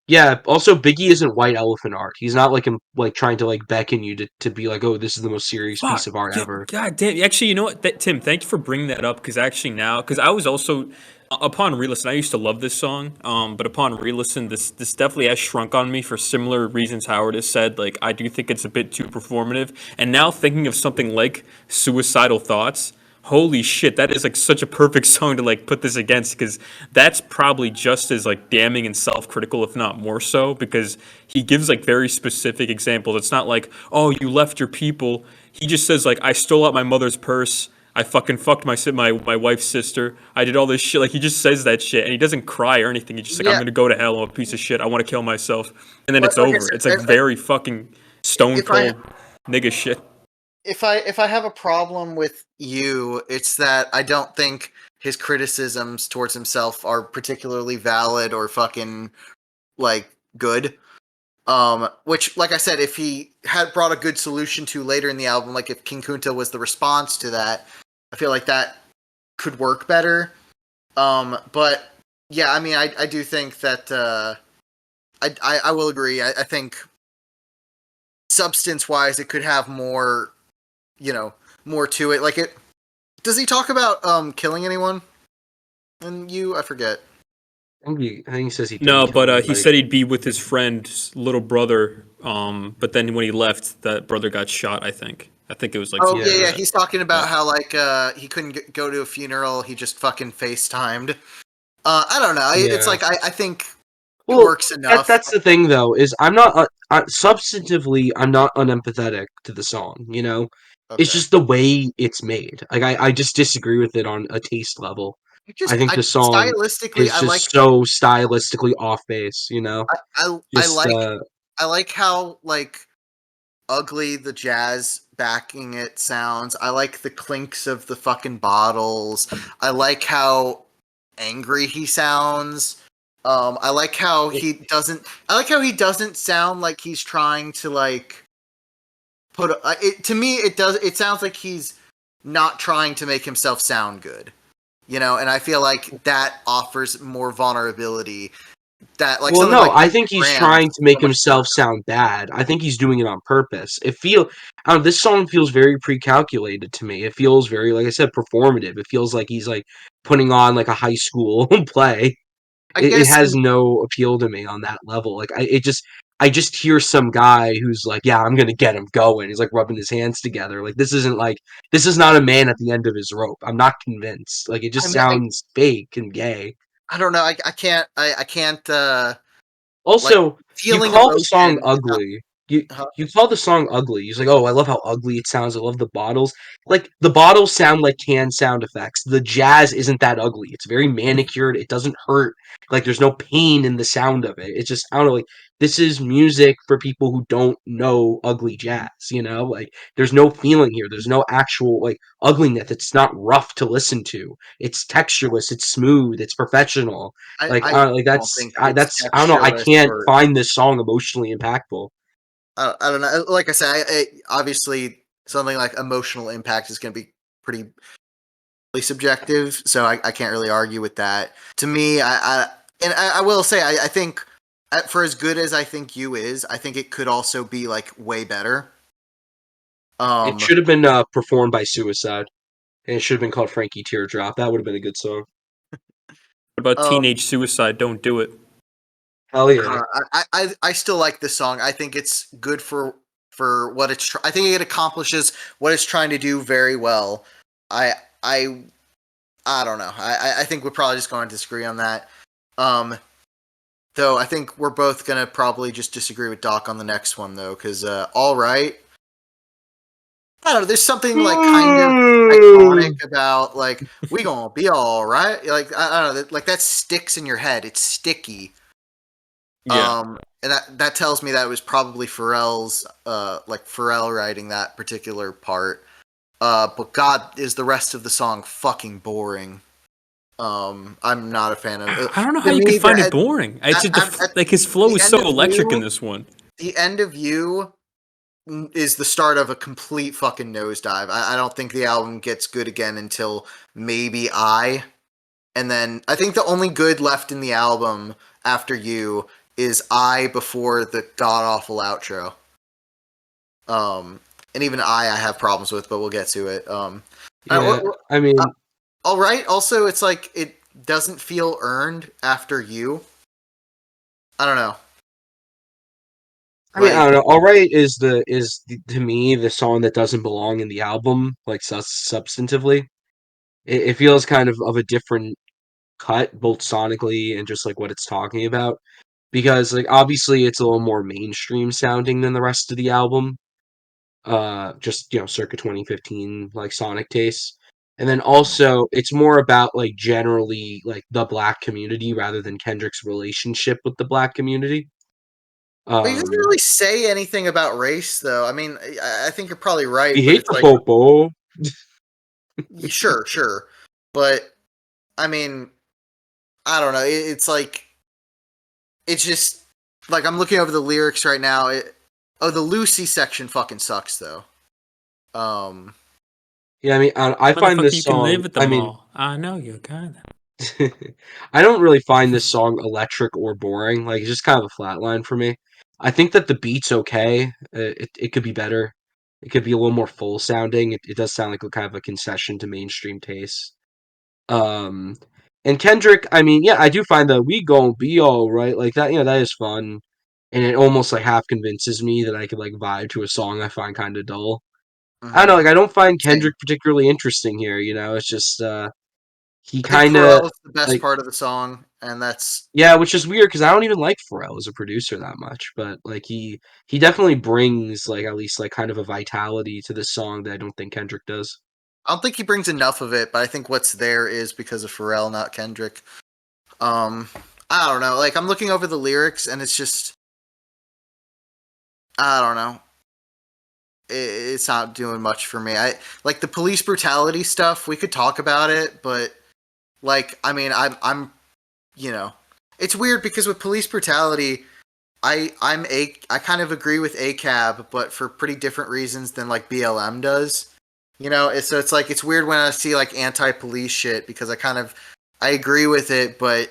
Yeah, also Biggie isn't white elephant art. He's not like trying to like beckon you to be like, oh, this is the most serious piece Fuck. of art Yeah, ever. God damn. Actually, you know what, Tim? Thank you for bringing that up because actually now, because I was also upon re-listen, I used to love this song. But upon re-listen, this definitely has shrunk on me for similar reasons Howard has said. Like I do think it's a bit too performative. And now thinking of something like Suicidal Thoughts. Holy shit, that is like such a perfect song to like put this against because that's probably just as like damning and self-critical, if not more so, because he gives like very specific examples. It's not like, oh, you left your people. He just says like, I stole out my mother's purse. I fucking fucked my wife's sister. I did all this shit. Like he just says that shit and he doesn't cry or anything. He's just like, I'm Yeah, gonna go to hell. I'm a piece of shit. I want to kill myself. And then like it's I over. said, It's like very fucking. stone if I cold nigga shit. if I have a problem with you, it's that I don't think his criticisms towards himself are particularly valid or fucking like good. Which, like I said, if he had brought a good solution to later in the album, like if King Kunta was the response to that, I feel like that could work better. But yeah, I mean, I do think that I will agree. I think substance wise, it could have more, more to it. Like it. Does he talk about killing anyone? And you, I forget. I think he says he No, didn't kill but he anybody. said he'd be with his friend's little brother. But then when he left, that brother got shot. I think it was like Oh something yeah, like yeah. that. He's talking about how like he couldn't go to a funeral. He just fucking FaceTimed. I don't know. It's Yeah. like I think it Well, works enough. that's the thing though, is I'm not substantively I'm not unempathetic to the song, you know? It's Okay. just the way it's made. Like I just disagree with it on a taste level. I think I the song stylistically, is just so stylistically off base, you know? I Just like I like how like ugly the jazz backing it sounds. I like the clinks of the fucking bottles. I like how angry he sounds. I like how he doesn't. I like how he doesn't sound like he's trying to like put. It to me, it does. It sounds like he's not trying to make himself sound good. And I feel like that offers more vulnerability. That like Well, something no, like I think he's Grams trying is to make so much more. himself sound bad. I think he's doing it on purpose. I don't know, this song feels very pre-calculated to me. It feels very, like I said, performative. It feels like he's like putting on like a high school play. I It guess has no appeal to me on that level. Like I just hear some guy who's like, yeah, I'm gonna get him going. He's like rubbing his hands together. Like this is not a man at the end of his rope. I'm not convinced. Like it I just mean sounds fake and gay. I don't know. I can't like Also, you feeling call the song emotion is not. ugly. You Uh, you call the song ugly. He's like, "Oh, I love how ugly it sounds. I love the bottles." Like the bottles sound like canned sound effects. The jazz isn't that ugly. It's very manicured. It doesn't hurt. Like there's no pain in the sound of it. It's just I don't know. Like this is music for people who don't know ugly jazz. You know, like there's no feeling here. There's no actual like ugliness. It's not rough to listen to. It's textureless. It's smooth. It's professional. I Like don't think it's that's I don't know. I textureless can't or find this song emotionally impactful. I don't know. Like I said, obviously something like emotional impact is going to be pretty subjective, so I can't really argue with that. To me, I will say I think for as good as I think you is, I think it could also be like way better. It Um, should have been performed by Suicide, and it should have been called Frankie Teardrop. That would have been a good song. What about um, teenage suicide? Don't do it. Hell yeah! I still like this song. I think it's good for what it's. I think it accomplishes what it's trying to do very well. I I I don't know. I think we're probably just going to disagree on that. Um, though I think we're both gonna probably just disagree with Doc on the next one though, because all right. I don't know. There's something like kind of iconic about like we gonna be all right. Like I don't know. Like that sticks in your head. It's sticky. Yeah. And that tells me that it was probably Pharrell's like Pharrell writing that particular part. But God, is the rest of the song fucking boring. I'm not a fan of it. I don't know how To you could me, find it boring. It's just like his flow the is end so of electric in you, this one. the end of you is the start of a complete fucking nosedive. I don't think the album gets good again until maybe and then I think the only good left in the album after you is I before the god awful outro. And even I have problems with, but we'll get to it. Yeah, I Uh, mean, all right. Also, it's like it doesn't feel earned after you. I don't know. I Like don't know. All right to me the song that doesn't belong in the album, like substantively. It feels kind of a different cut, both sonically and just like what it's talking about. Because like obviously it's a little more mainstream sounding than the rest of the album. Just circa 2015 like sonic tastes. And then also it's more about like generally like the black community rather than Kendrick's relationship with the black community. But he doesn't really say anything about race, though. I mean, I think you're probably right, He but hates it's the like, popo. sure, but I mean, I don't know. It's like, it's just like I'm looking over the lyrics right now. The Lucy section fucking sucks, though. Yeah, I mean, I find Motherfucker, this you can live song. at the I mean, mall. I know you can. I don't really find this song electric or boring. Like, it's just kind of a flat line for me. I think that the beat's okay. It could be better. It could be a little more full sounding. It does sound like a kind of a concession to mainstream taste. Um, and Kendrick, I mean, yeah, I do find that we gon' be all right. Like that, that is fun, and it almost like half convinces me that I could like vibe to a song I find kind of dull. I don't know, like I don't find Same. Kendrick particularly interesting here. It's just he I think kind of Pharrell's the best like part of the song, and that's yeah, which is weird because I don't even like Pharrell as a producer that much, but like he definitely brings like at least like kind of a vitality to this song that I don't think Kendrick does. I don't think he brings enough of it, but I think what's there is because of Pharrell, not Kendrick. Um, I don't know. Like I'm looking over the lyrics, and it's just I don't know. It's not doing much for me. I like the police brutality stuff. We could talk about it, but like I mean, I'm it's weird because with police brutality, I kind of agree with ACAB, but for pretty different reasons than like BLM does. So it's like it's weird when I see like anti-police shit because I agree with it, but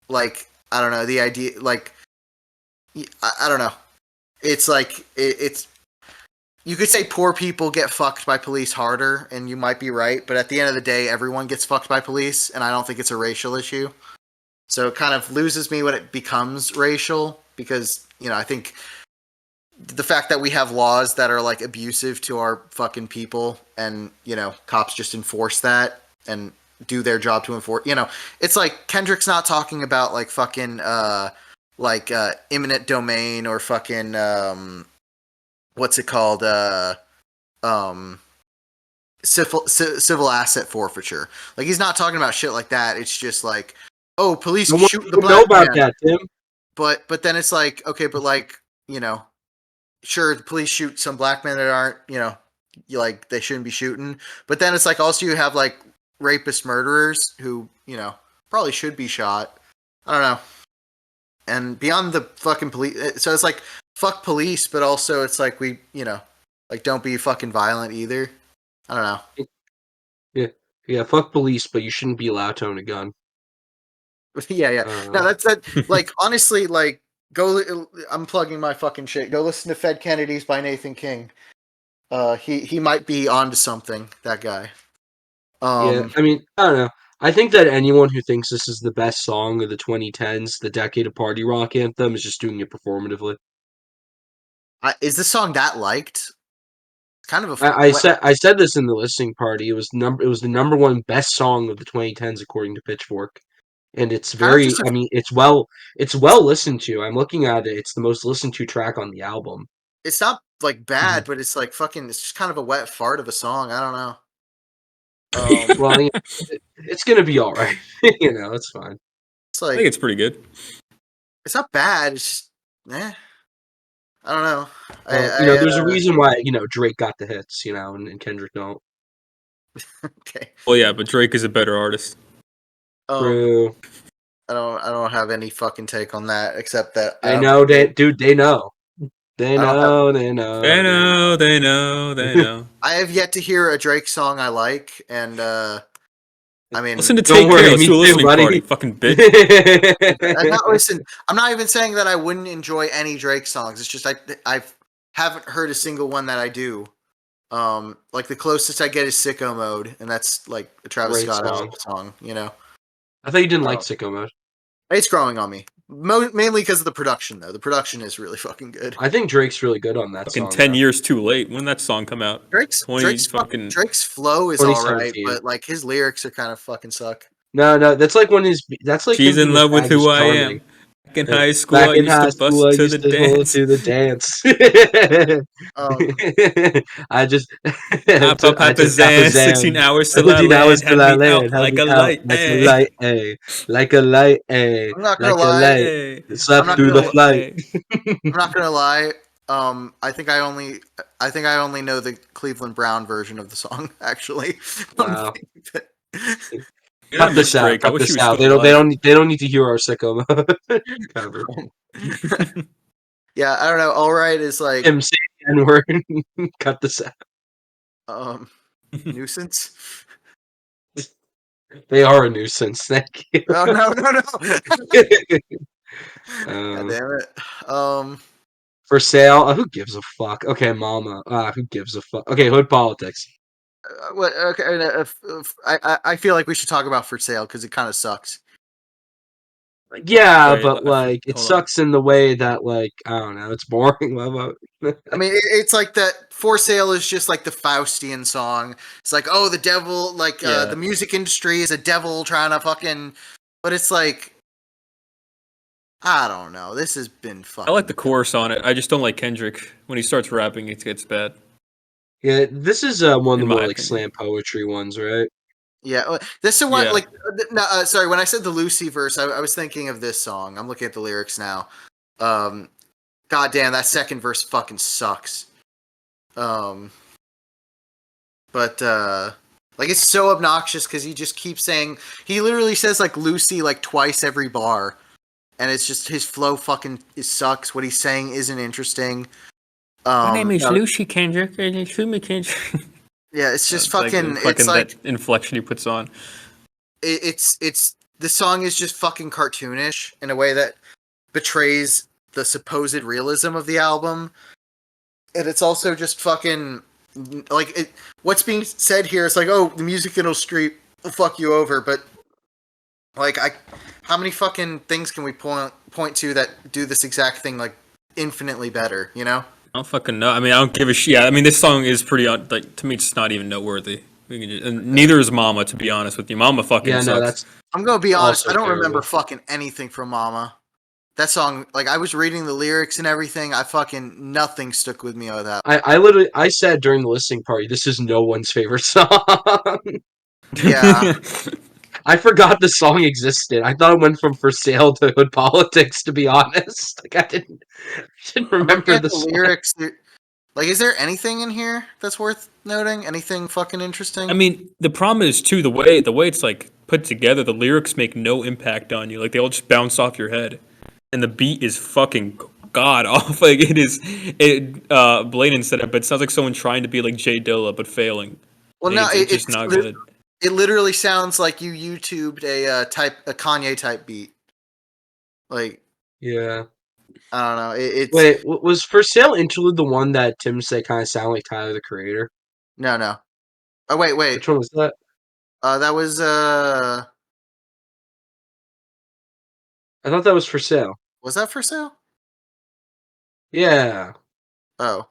like I don't know the idea like I don't know. It's like it's you could say poor people get fucked by police harder, and you might be right, but at the end of the day, everyone gets fucked by police, and I don't think it's a racial issue. So it kind of loses me when it becomes racial because I think the fact that we have laws that are like abusive to our fucking people and cops just enforce that and do their job to enforce it's like Kendrick's not talking about like fucking eminent domain or fucking what's it called um civil asset forfeiture. Like he's not talking about shit like that. It's just like, oh, police No one shoot the would know black about man. that, Tim. But then it's like, okay, but like, sure, the police shoot some black men that aren't, like they shouldn't be shooting. But then it's like also you have like rapist murderers who, probably should be shot. I don't know. And beyond the fucking police, so it's like fuck police, but also it's like we, like don't be fucking violent either. I don't know. Yeah, yeah. Fuck police, but you shouldn't be allowed to own a gun. Yeah. No, Uh, that's that. Like honestly, like go. I'm plugging my fucking shit. Go listen to Fed Kennedys by Nathan King. He might be onto something. That guy. yeah, Um, I mean, I don't know. I think that anyone who thinks this is the best song of the 2010s, the decade of party rock anthem, is just doing it performatively. is this song that liked? Kind of a what? I said this in the listening party. It was the number one best song of the 2010s according to Pitchfork, and it's Kind of very. just a. I mean, it's well listened to. I'm looking at it. It's the most listened to track on the album. It's not like bad, Mhm. but it's like fucking. It's just kind of a wet fart of a song. I don't know. Well, it's gonna be all right. It's fine. It's I think like it's pretty good. it's not bad. It's just, I don't know. Well, there's a reason why Drake got the hits, and Kendrick don't. Okay. Well, yeah, but Drake is a better artist. True. I don't have any fucking take on that except that I They don't. know, dude. They know. They I don't have. know. They know. They They know, know. they know, they know. I have yet to hear a Drake song I like, and I mean, Listen to Don't Take Care. worry, Let's me do a too, listening buddy. party. Fucking bitch. I'm not listen. I'm not even saying that I wouldn't enjoy any Drake songs. It's just I haven't heard a single one that I do. Like the closest I get is Sicko Mode, and that's like a Travis Great Scott song. song. I thought you didn't like Uh, Sicko Mode. it's growing on me. Mainly because of the production, though. The production is really fucking good. I think Drake's really good on that Fucking song, 10 though. years too late. When did that song come out? 20 fucking. Drake's flow is all right, 2017. but like his lyrics are kind of fucking suck. No, that's like when his that's like him She's in being a love with fag is who I charming. am. In high school, Back I in used high to school, bust I to the used to hold dance. to the dance. Um, I just, I pop I just got Hyperzan, 16 Pazan. hours till I 15 hours land, till had I me land, out help like me a out light. like a Ay. light, eh? Like a light, eh? I'm not gonna Like a lie. light. Ay. Slept not through gonna the li- flight. Ay. I'm not gonna lie. I think I only know the Cleveland Brown version of the song. Actually, Wow. You gotta Cut miss this out. Drake. I Cut wish he this was out. still They don't. They alive. don't. They don't need to hear our sicko cover. Yeah, I don't know. All right is like Tim, say the N word. Cut this out. Nuisance. They are a nuisance. Thank you. Oh no. God um, damn it. for sale. Who gives a fuck? Okay, mama. Who gives a fuck? Okay, hood politics. What? Okay. I feel like we should talk about For Sale because it kind of sucks. Yeah, Wait, but like it hold on. sucks in the way that like I don't know. It's boring. I mean, it's like that. For Sale is just like the Faustian song. It's like, oh, the devil. Like Yeah, the music industry is a devil trying to fucking. But it's like, I don't know. This has been I like fucking. the chorus on it. I just don't like Kendrick. When he starts rapping, it gets bad, Yeah, this is one of in the more my like opinion. slam poetry ones, right? Yeah, this is what Yeah. like. No, sorry, when I said the Lucy verse, I was thinking of this song. I'm looking at the lyrics now. Um, God damn, that second verse fucking sucks. Um, but like it's so obnoxious because he just keeps saying he literally says like Lucy like twice every bar, and it's just his flow fucking sucks. What he's saying isn't interesting. No, Lucy Kendrick. Me Kendrick. yeah, it's just It's like fucking. It's fucking that like inflection he puts on. it's the song is just fucking cartoonish in a way that betrays the supposed realism of the album, and it's also just fucking like it. What's being said here is like, oh, the music industry will fuck you over, but like how many fucking things can we point to that do this exact thing like infinitely better? You know? I don't fucking know. I mean, I don't give a shit. Yeah, I mean, this song is pretty like to me. It's not even noteworthy. And neither is Mama, to be honest with you. Mama fucking Yeah, no, sucks. that's I'm gonna be honest. also I don't remember terrible. fucking anything from Mama. That song, like I was reading the lyrics and everything. I fucking nothing stuck with me with that. I literally I said during the listening party, this is no one's favorite song. Yeah. I forgot the song existed. I thought it went from For Sale to Hood Politics, to be honest. Like didn't I'm looking remember at the the song. lyrics. Like, is there anything in here that's worth noting? Anything fucking interesting? I mean, the problem is too the way it's like put together. The lyrics make no impact on you. Like they all just bounce off your head, and the beat is fucking god off. Like Bladen said it, but it sounds like someone trying to be like Jay Dilla but failing. Well, Like no, it's just not good. it literally sounds like you YouTubed a Kanye type beat. Like, Yeah. I don't know. It's Wait, was For Sale Interlude the one that Tim said kind of sounded like Tyler the Creator? no. Oh wait. Which one was that? That was I thought that was For Sale. was that For Sale? Yeah. Oh,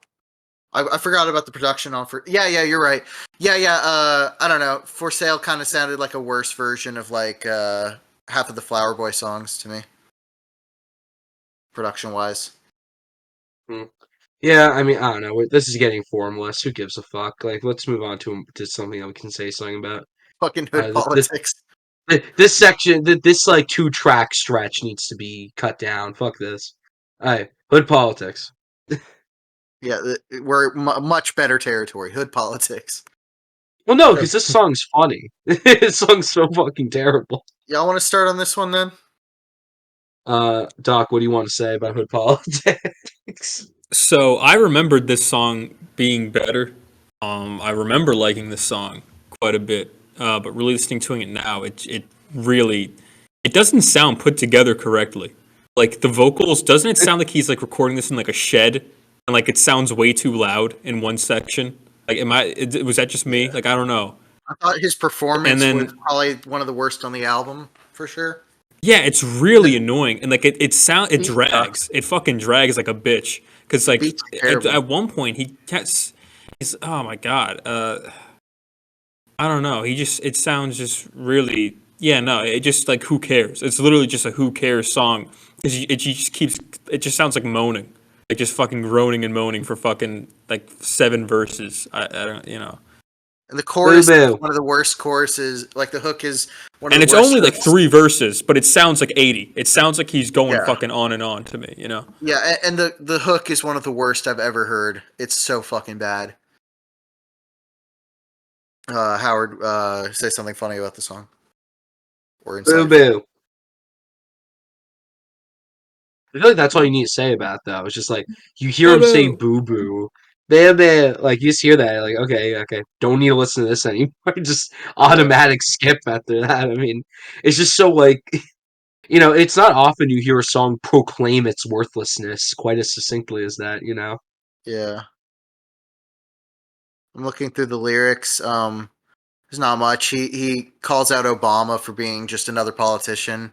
I forgot about the production on for. Yeah. You're right. Yeah. I don't know. For Sale kind of sounded like a worse version of like half of the Flower Boy songs to me, production wise. Hmm. Yeah, I mean, I don't know. This is getting formless. Who gives a fuck? Like, let's move on to something that we can say something about. Fucking hood This, this politics. this section, this like 2-track stretch needs to be cut down. Fuck this. All right, hood politics. Yeah, we're much better territory. Hood politics. Well, no, because this song's funny. This song's so fucking terrible. Y'all want to start on this one then? Doc, what do you want to say about hood politics? So I remembered this song being better. I remember liking this song quite a bit, but really listening to it now, it really it doesn't sound put together correctly. Like the vocals, doesn't it sound like he's like recording this in like a shed, and like it sounds way too loud in one section? Like, was that just me? Like, I don't know. I thought his And performance then was probably one of the worst on the album for sure. yeah, it's really annoying, and like it Beat drags. sucks. It fucking drags like a bitch. Because like Beats are terrible. at one point he's oh my god, I don't know. It sounds just really Yeah, no, it just like who cares? It's literally just a who cares song because it just sounds like moaning, like just fucking groaning and moaning for fucking like 7 verses. I don't, And the Boo chorus is boo. one of the worst choruses. Like the hook is one of And the it's worst. only like hooks. 3 verses, but it sounds like 80. It sounds like he's going Yeah. fucking on and on to me, Yeah, and the hook is one of the worst I've ever heard. It's so fucking bad. Howard, say something funny about the song. Or Boo insightful. boo. I feel like that's all you need to say about it, though. It's just like you hear him say Boo-boo. boo boo. Bam. Like you just hear that, like, okay. Don't need to listen to this anymore. Just automatic skip after that. I mean, it's just so like it's not often you hear a song proclaim its worthlessness quite as succinctly as that. Yeah. I'm looking through the lyrics. There's not much. He calls out Obama for being just another politician,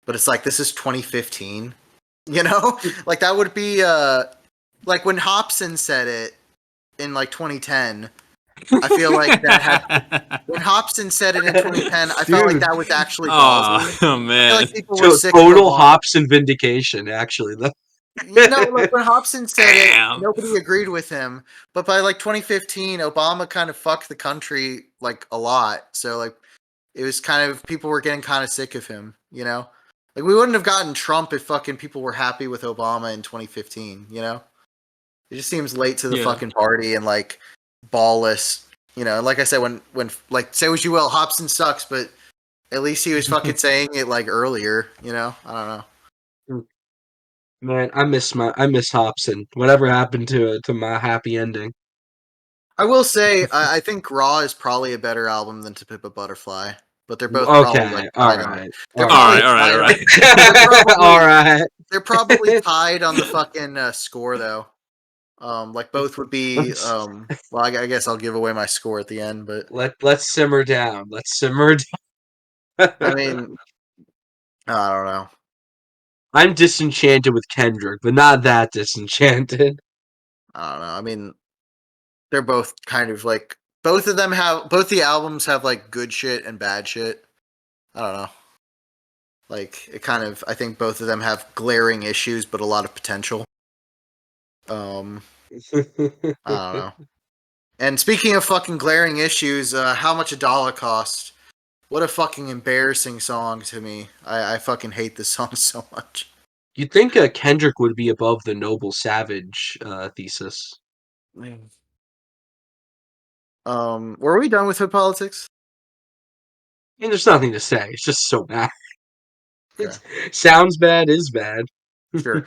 but it's like this is 2015. Like that would be like when Hobson said it in like 2010. I feel like that had when Hobson said it in 2010. I felt like Dude. that was actually Oh, ballsy. I feel man. like people were sick of Total Obama. Hobson vindication, actually. Like when Hobson said it, Damn. nobody agreed with him. But by like 2015, Obama kind of fucked the country like a lot. So like it was kind of people were getting kind of sick of him. Like we wouldn't have gotten Trump if fucking people were happy with Obama in 2015. It just seems late to the Yeah. fucking party and like ballless. And like I said, when like say what you will, Hobson sucks, but at least he was fucking saying it like earlier. I don't know. Man, I miss Hobson. Whatever happened to my happy ending? I will say, I think Raw is probably a better album than To Pimp a Butterfly, but they're both probably Okay, like all tied on. right, They're all probably right, tied on. all right. They're probably tied on the fucking score though. Like both would be. Well, I guess I'll give away my score at the end, but Let's simmer down. Let's simmer down. I mean, I don't know. I'm disenchanted with Kendrick, but not that disenchanted. I don't know. I mean, they're both kind of like both the albums have like good shit and bad shit. I don't know. Like it kind of I think both of them have glaring issues but a lot of potential. I don't know. And speaking of fucking glaring issues, how much a dollar cost? What a fucking embarrassing song to me. I fucking hate this song so much. You'd think Kendrick would be above the Noble Savage thesis. Were we done with Hood Politics? I mean, there's nothing to say. It's just so bad. Okay. It sounds bad, is bad. Sure.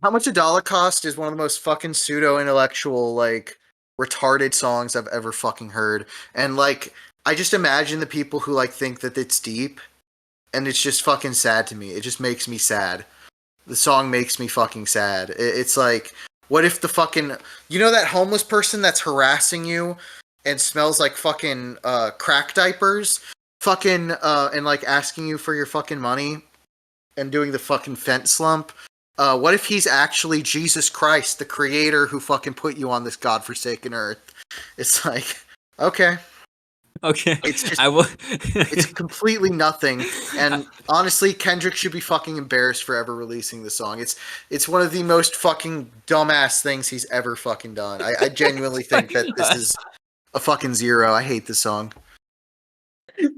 How much a dollar cost is one of the most fucking pseudo-intellectual, like, retarded songs I've ever fucking heard. And, like, I just imagine the people who, like, think that it's deep, and it's just fucking sad to me. It just makes me sad. The song makes me fucking sad. It's like, what if the fucking... You know that homeless person that's harassing you and smells like fucking crack diapers? Fucking, and, like, asking you for your fucking money and doing the fucking fence slump? What if he's actually Jesus Christ, the creator who fucking put you on this godforsaken earth? It's like, okay. Okay. It's just, I will. it's completely nothing. And honestly, Kendrick should be fucking embarrassed for ever releasing the song. It's one of the most fucking dumbass things he's ever fucking done. I genuinely think that this is a fucking zero. I hate this song.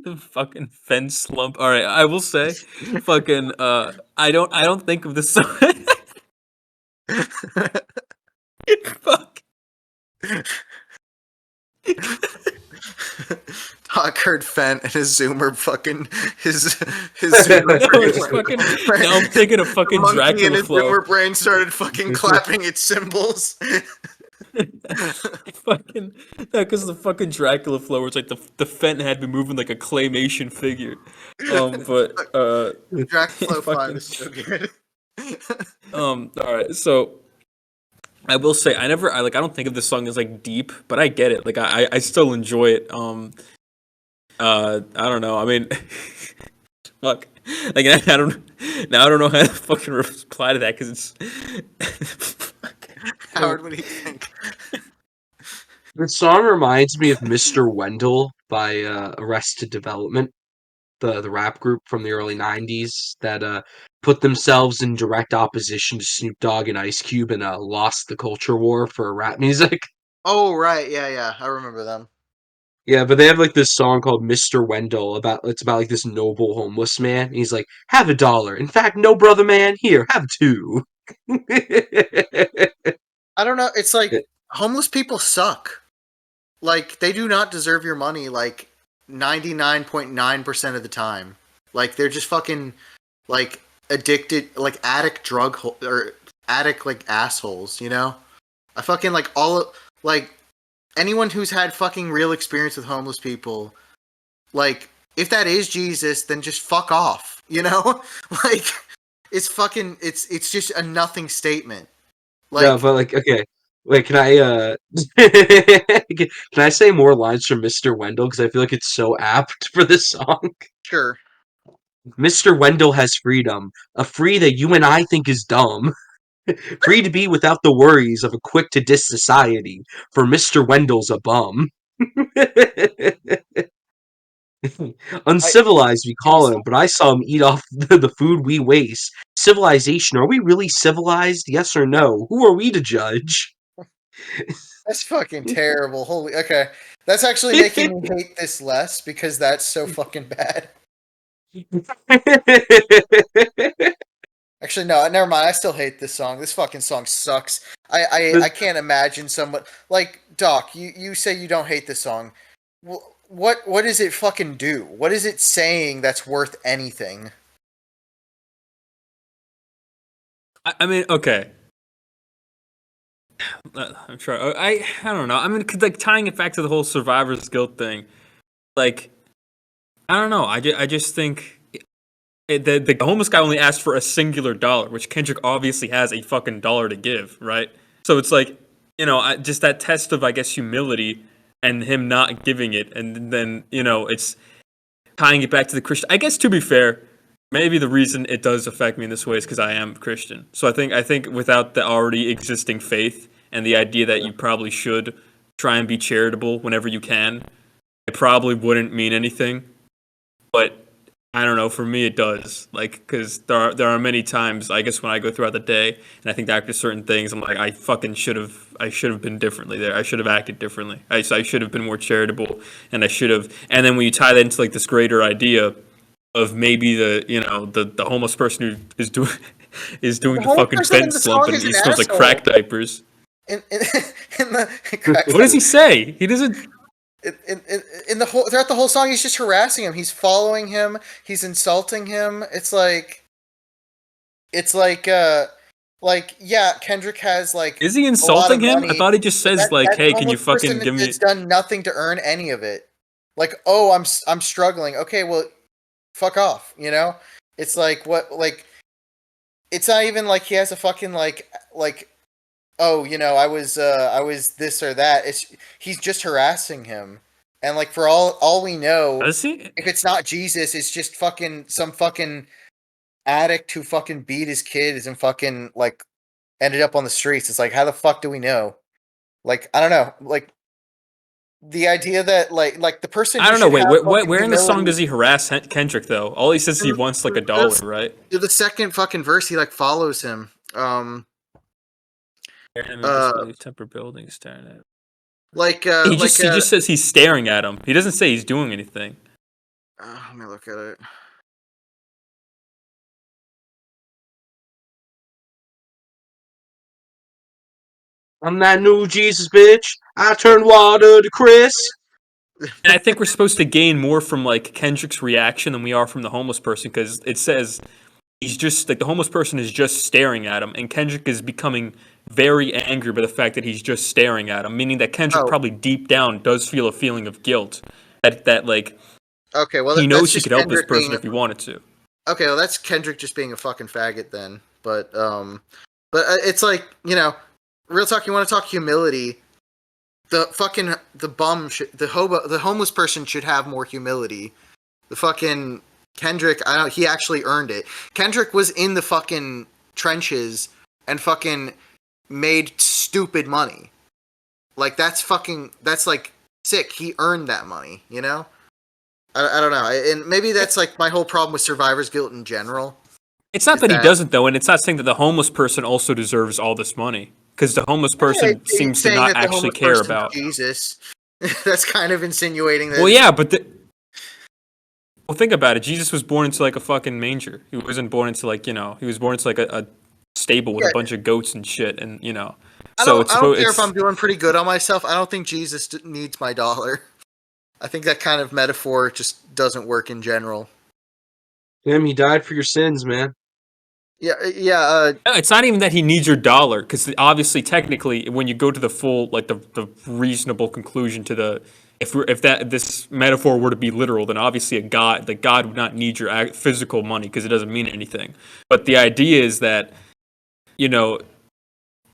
The fucking fence slump. All right, I will say, fucking. I don't think of this song. Fuck. Doc heard Fent and his Zoomer fucking his Zoomer No, brain it's fucking. No, I'm thinking of fucking monkey in Dracula his flow. Zoomer brain started fucking clapping its cymbals. Fucking. Because the fucking Dracula flow, where it's like the Fent had been moving like a claymation figure. But Dracula 5 fucking- is so good. All right, so I will say I don't think of this song as like deep, but I get it. Like I still enjoy it. I don't know. I mean, fuck. Like I don't know how to fucking reply to that because it's. Howard, what do you think? The song reminds me of Mr. Wendell by Arrested Development. the rap group from the early '90s that put themselves in direct opposition to Snoop Dogg and Ice Cube and lost the culture war for rap music. Oh right, yeah, I remember them. Yeah, but they have like this song called Mr. Wendell it's about like this noble homeless man. And he's like, have $1. In fact, no brother man, here, have two. I don't know. It's like homeless people suck. Like they do not deserve your money. Like 99.9% of the time. Like they're just fucking like addicted, like addict or addict like assholes. You know. I fucking like like anyone who's had fucking real experience with homeless people. Like if that is Jesus, then just fuck off. You know. Like it's just a nothing statement. Like No, but like, okay. Wait, can I can I say more lines from Mr. Wendell? Because I feel like it's so apt for this song. sure. Mr. Wendell has freedom, a free that you and I think is dumb. Free to be without the worries of a quick to diss society, for Mr. Wendell's a bum. Uncivilized, we call him, but I saw him eat off the food we waste. Civilization, are we really civilized? Yes or no? Who are we to judge? That's fucking terrible. Holy, okay. That's actually making me hate this less because that's so fucking bad. Actually, no, never mind. I still hate this song. This fucking song sucks. I can't imagine someone like Doc. You say you don't hate this song. What does it fucking do? What is it saying that's worth anything? I mean, okay. I'm sure. I don't know. I mean, 'cause, like tying it back to the whole survivor's guilt thing, like I don't know. I just think the homeless guy only asked for a singular dollar, which Kendrick obviously has a fucking dollar to give, right? So it's like just that test of I guess humility and him not giving it, and then it's tying it back to the Christian. I guess to be fair, maybe the reason it does affect me in this way is because I am Christian. So I think without the already existing faith and the idea that you probably should try and be charitable whenever you can, it probably wouldn't mean anything. But I don't know. For me, it does. Like, because there are many times, I guess, when I go throughout the day and I think back to certain things, I'm like, I fucking I should have been differently there. I should have acted differently. I should have been more charitable, and I should have. And then when you tie that into like this greater idea of maybe the homeless person who is doing the fucking vent slump and he smells like crack diapers. In the crack What does he say? He doesn't. In the whole throughout the whole song, he's just harassing him. He's following him. He's insulting him. It's like yeah, Kendrick has like. Is he insulting him? I thought he just says like, "Hey, can you fucking give me?" It's done nothing to earn any of it. Like, oh, I'm struggling. Okay, well, fuck off. It's like what like. It's not even like he has a fucking like. Oh, I was this or that. He's just harassing him, and like for all we know, Does he? if it's not Jesus, it's just fucking some fucking addict who fucking beat his kids and fucking like ended up on the streets. It's like how the fuck do we know? Like I don't know. Like the idea that like the person. I don't know. Wait, where in the song does he harass Kendrick though? All he says is he wants like $1, right? The second fucking verse, he like follows him. Temper building staring at him. He just says he's staring at him. He doesn't say he's doing anything. Let me look at it. I'm that new Jesus bitch. I turned water to Chris. And I think we're supposed to gain more from like Kendrick's reaction than we are from the homeless person because it says he's just like the homeless person is just staring at him, and Kendrick is becoming very angry by the fact that he's just staring at him, meaning that Kendrick probably deep down does feel a feeling of guilt that like okay, well he knows he could help this person if he wanted to. Okay, well that's Kendrick just being a fucking faggot then. But it's like real talk. You want to talk humility? The homeless person should have more humility. The fucking Kendrick, he actually earned it. Kendrick was in the fucking trenches and fucking made stupid money. Like that's like sick. He earned that money, I don't know, and maybe that's like my whole problem with survivor's guilt in general. It's not Is that he that doesn't though, and it's not saying that the homeless person also deserves all this money because the homeless person he's seems to saying not that the actually homeless care person's about. Jesus. That's kind of insinuating Well, that. yeah, but well, think about it. Jesus was born into like a fucking manger. He wasn't born into like he was born into like a stable with a Yeah, bunch of goats and shit, and I so don't. it's I don't supposed care if I'm it's doing pretty good on myself. I don't think Jesus needs my dollar. I think that kind of metaphor just doesn't work in general. Damn, he died for your sins, man. Yeah, yeah. no, it's not even that he needs your dollar because obviously technically when you go to the full like the reasonable conclusion to the if that this metaphor were to be literal, then obviously God would not need your physical money because it doesn't mean anything. But the idea is that you know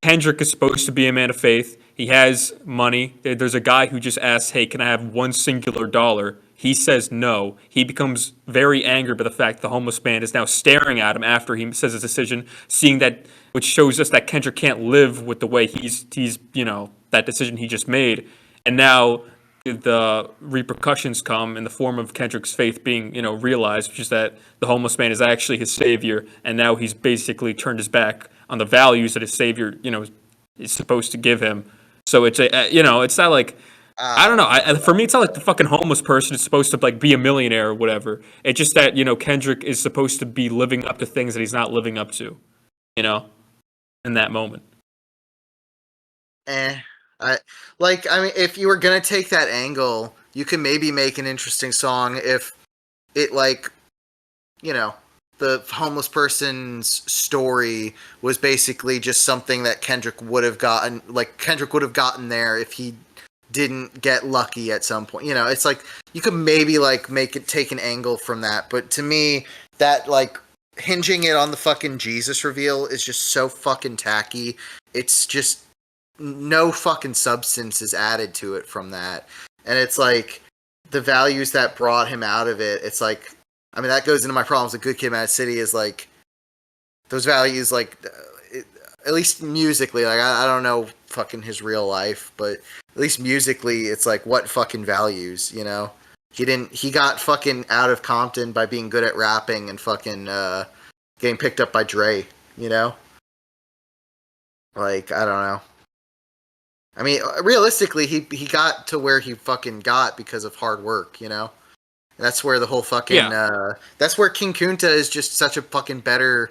Kendrick is supposed to be a man of faith. He has money. There's a guy who just asks, "Hey, can I have one singular dollar?" He says no. He becomes very angry by the fact the homeless man is now staring at him after he says his decision, seeing that, which shows us that Kendrick can't live with the way he's that decision he just made, and now the repercussions come in the form of Kendrick's faith being realized, which is that the homeless man is actually his savior, and now he's basically turned his back on the values that his savior is supposed to give him. So it's it's not like I don't know. For me, it's not like the fucking homeless person is supposed to like be a millionaire or whatever. It's just that Kendrick is supposed to be living up to things that he's not living up to, you know, in that moment. Eh. I mean, if you were gonna take that angle, you could maybe make an interesting song if it like, you know, the homeless person's story was basically just something that Kendrick would have gotten. Like Kendrick would have gotten there if he didn't get lucky at some point. It's like you could maybe like make it take an angle from that. But to me, that like hinging it on the fucking Jesus reveal is just so fucking tacky. It's just no fucking substance is added to it from that. And it's like the values that brought him out of it, it's like, I mean, that goes into my problems with Good Kid Mad City is like those values, like, at least musically, like, I don't know fucking his real life, but at least musically, it's like, what fucking values, He got fucking out of Compton by being good at rapping and fucking getting picked up by Dre, Like, I don't know. I mean, realistically, he got to where he fucking got because of hard work, And that's where the whole fucking that's where King Kunta is just such a fucking better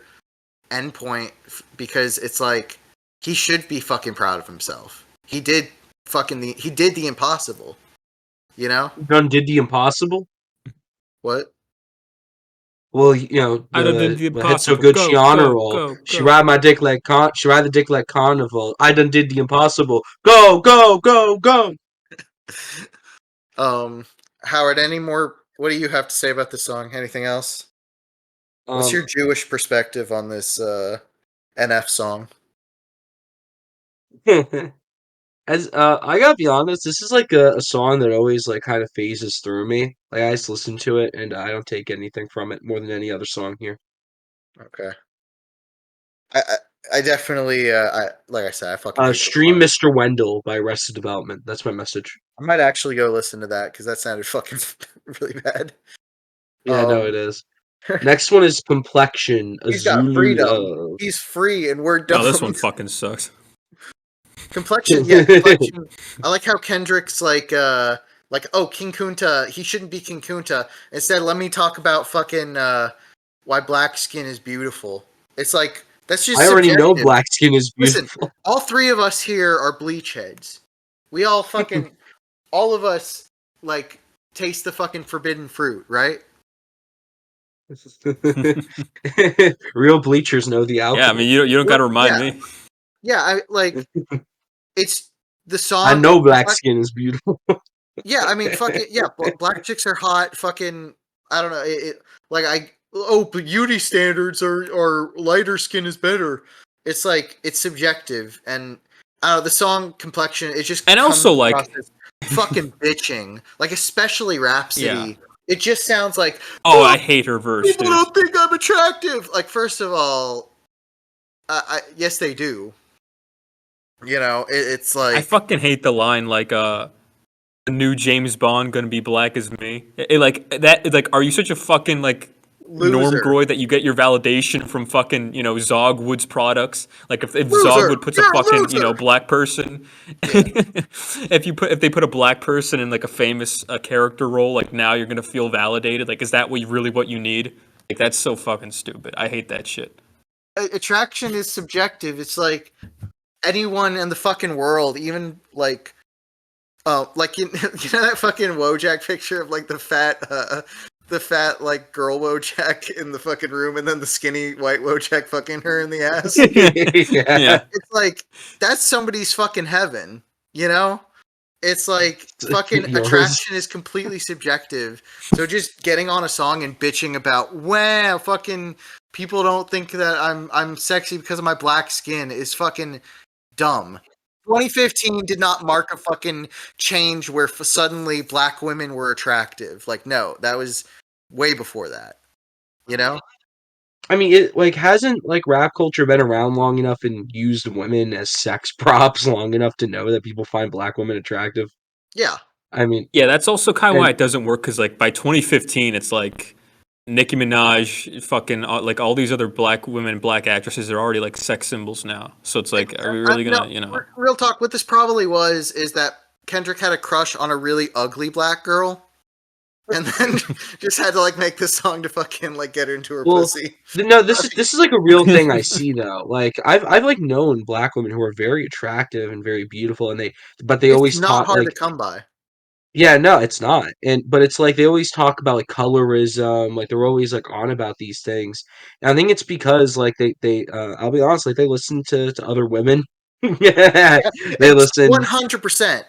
endpoint because it's like he should be fucking proud of himself. He did the impossible, Done did the impossible. What? Well, I done did the the head so impossible. good she Go, honor go, roll. go, She go. ride my dick like she ride the dick like carnival. I done did the impossible. Go, go, go, go. Howard, any more? What do you have to say about this song? Anything else? What's Um, your Jewish perspective on this NF song? as I gotta be honest, this is like a song that always like kind of phases through me. Like I just listen to it and I don't take anything from it more than any other song here. Okay. I I, I definitely like I said, I fucking hate the Stream song. Mr. Wendell by Arrested Development. That's my message. I might actually go listen to that because that sounded fucking really bad. Yeah, no, Um, it is. Next one is Complexion, a he's got Zulu freedom. He's free, and we're Oh, this dumb. one fucking sucks. Complexion, yeah, Complexion. I like how Kendrick's like, oh, King Kunta, he shouldn't be King Kunta. Instead, let me talk about fucking why black skin is beautiful. It's like that's just I already know subjective. black skin is Listen, beautiful. all three of us here are bleach heads. We all fucking, all of us like taste the fucking forbidden fruit, right? Real bleachers know the Yeah, I alchemy. mean you don't got to remind Yeah, me. yeah. I like it's the I song. know black skin is beautiful. Yeah, I mean, fucking yeah. Black chicks are hot. Fucking, I don't know. Beauty standards are lighter skin is better. It's like it's subjective, and I don't know. The song Complexion, it just And comes also across like as fucking bitching. Like especially yeah. Rhapsody, it just sounds like Oh, I hate her verse, people dude. don't think I'm attractive. Like first of all, yes they do. It's I like fucking hate the line like the new James Bond gonna be black as me? Like that. Like, are you such a fucking like Loser. normgroid that you get your validation from fucking Zog Woods products? Like if Loser. Zogwood puts a You're a fucking loser. black person, Yeah. if they put a black person in like a famous character role, like now you're gonna feel validated. Like, is that what you need? Like, that's so fucking stupid. I hate that shit. Attraction is subjective. It's like anyone in the fucking world, even like, like you know that fucking Wojak picture of like the fat like girl Wojak in the fucking room, and then the skinny white Wojak fucking her in the ass. Yeah. It's like that's somebody's fucking heaven, you know? It's like fucking Yours. attraction is completely subjective. So just getting on a song and bitching about wow, fucking people don't think that I'm sexy because of my black skin is fucking dumb. 2015 did not mark a fucking change where suddenly black women were attractive. Like no, that was way before that. You know? I mean, it like hasn't like rap culture been around long enough and used women as sex props long enough to know that people find black women attractive? Yeah. I mean, Yeah, that's also kind of why and it doesn't work, because like by 2015, it's like Nicki Minaj, fucking like all these other black women, black actresses are already like sex symbols now. So it's like, are we really gonna, Real talk. What this probably was is that Kendrick had a crush on a really ugly black girl, and then just had to like make this song to fucking like get her into her well, pussy. no, this is like a real thing I see though. Like I've like known black women who are very attractive and very beautiful, and they It's always not talk hard like to come by. yeah, no, it's not. But it's like they always talk about like colorism, like they're always like on about these things. And I think it's because like they I'll be honest, like they listen to other women. Yeah. Yeah, They it's listen 100%. they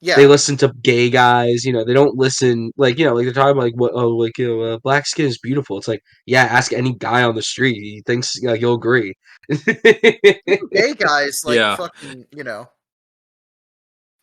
Yeah, listen to gay guys, they don't listen like, like they're talking about like what oh like black skin is beautiful. It's like, yeah, ask any guy on the street. He thinks you'll agree. gay guys like yeah. fucking, Now,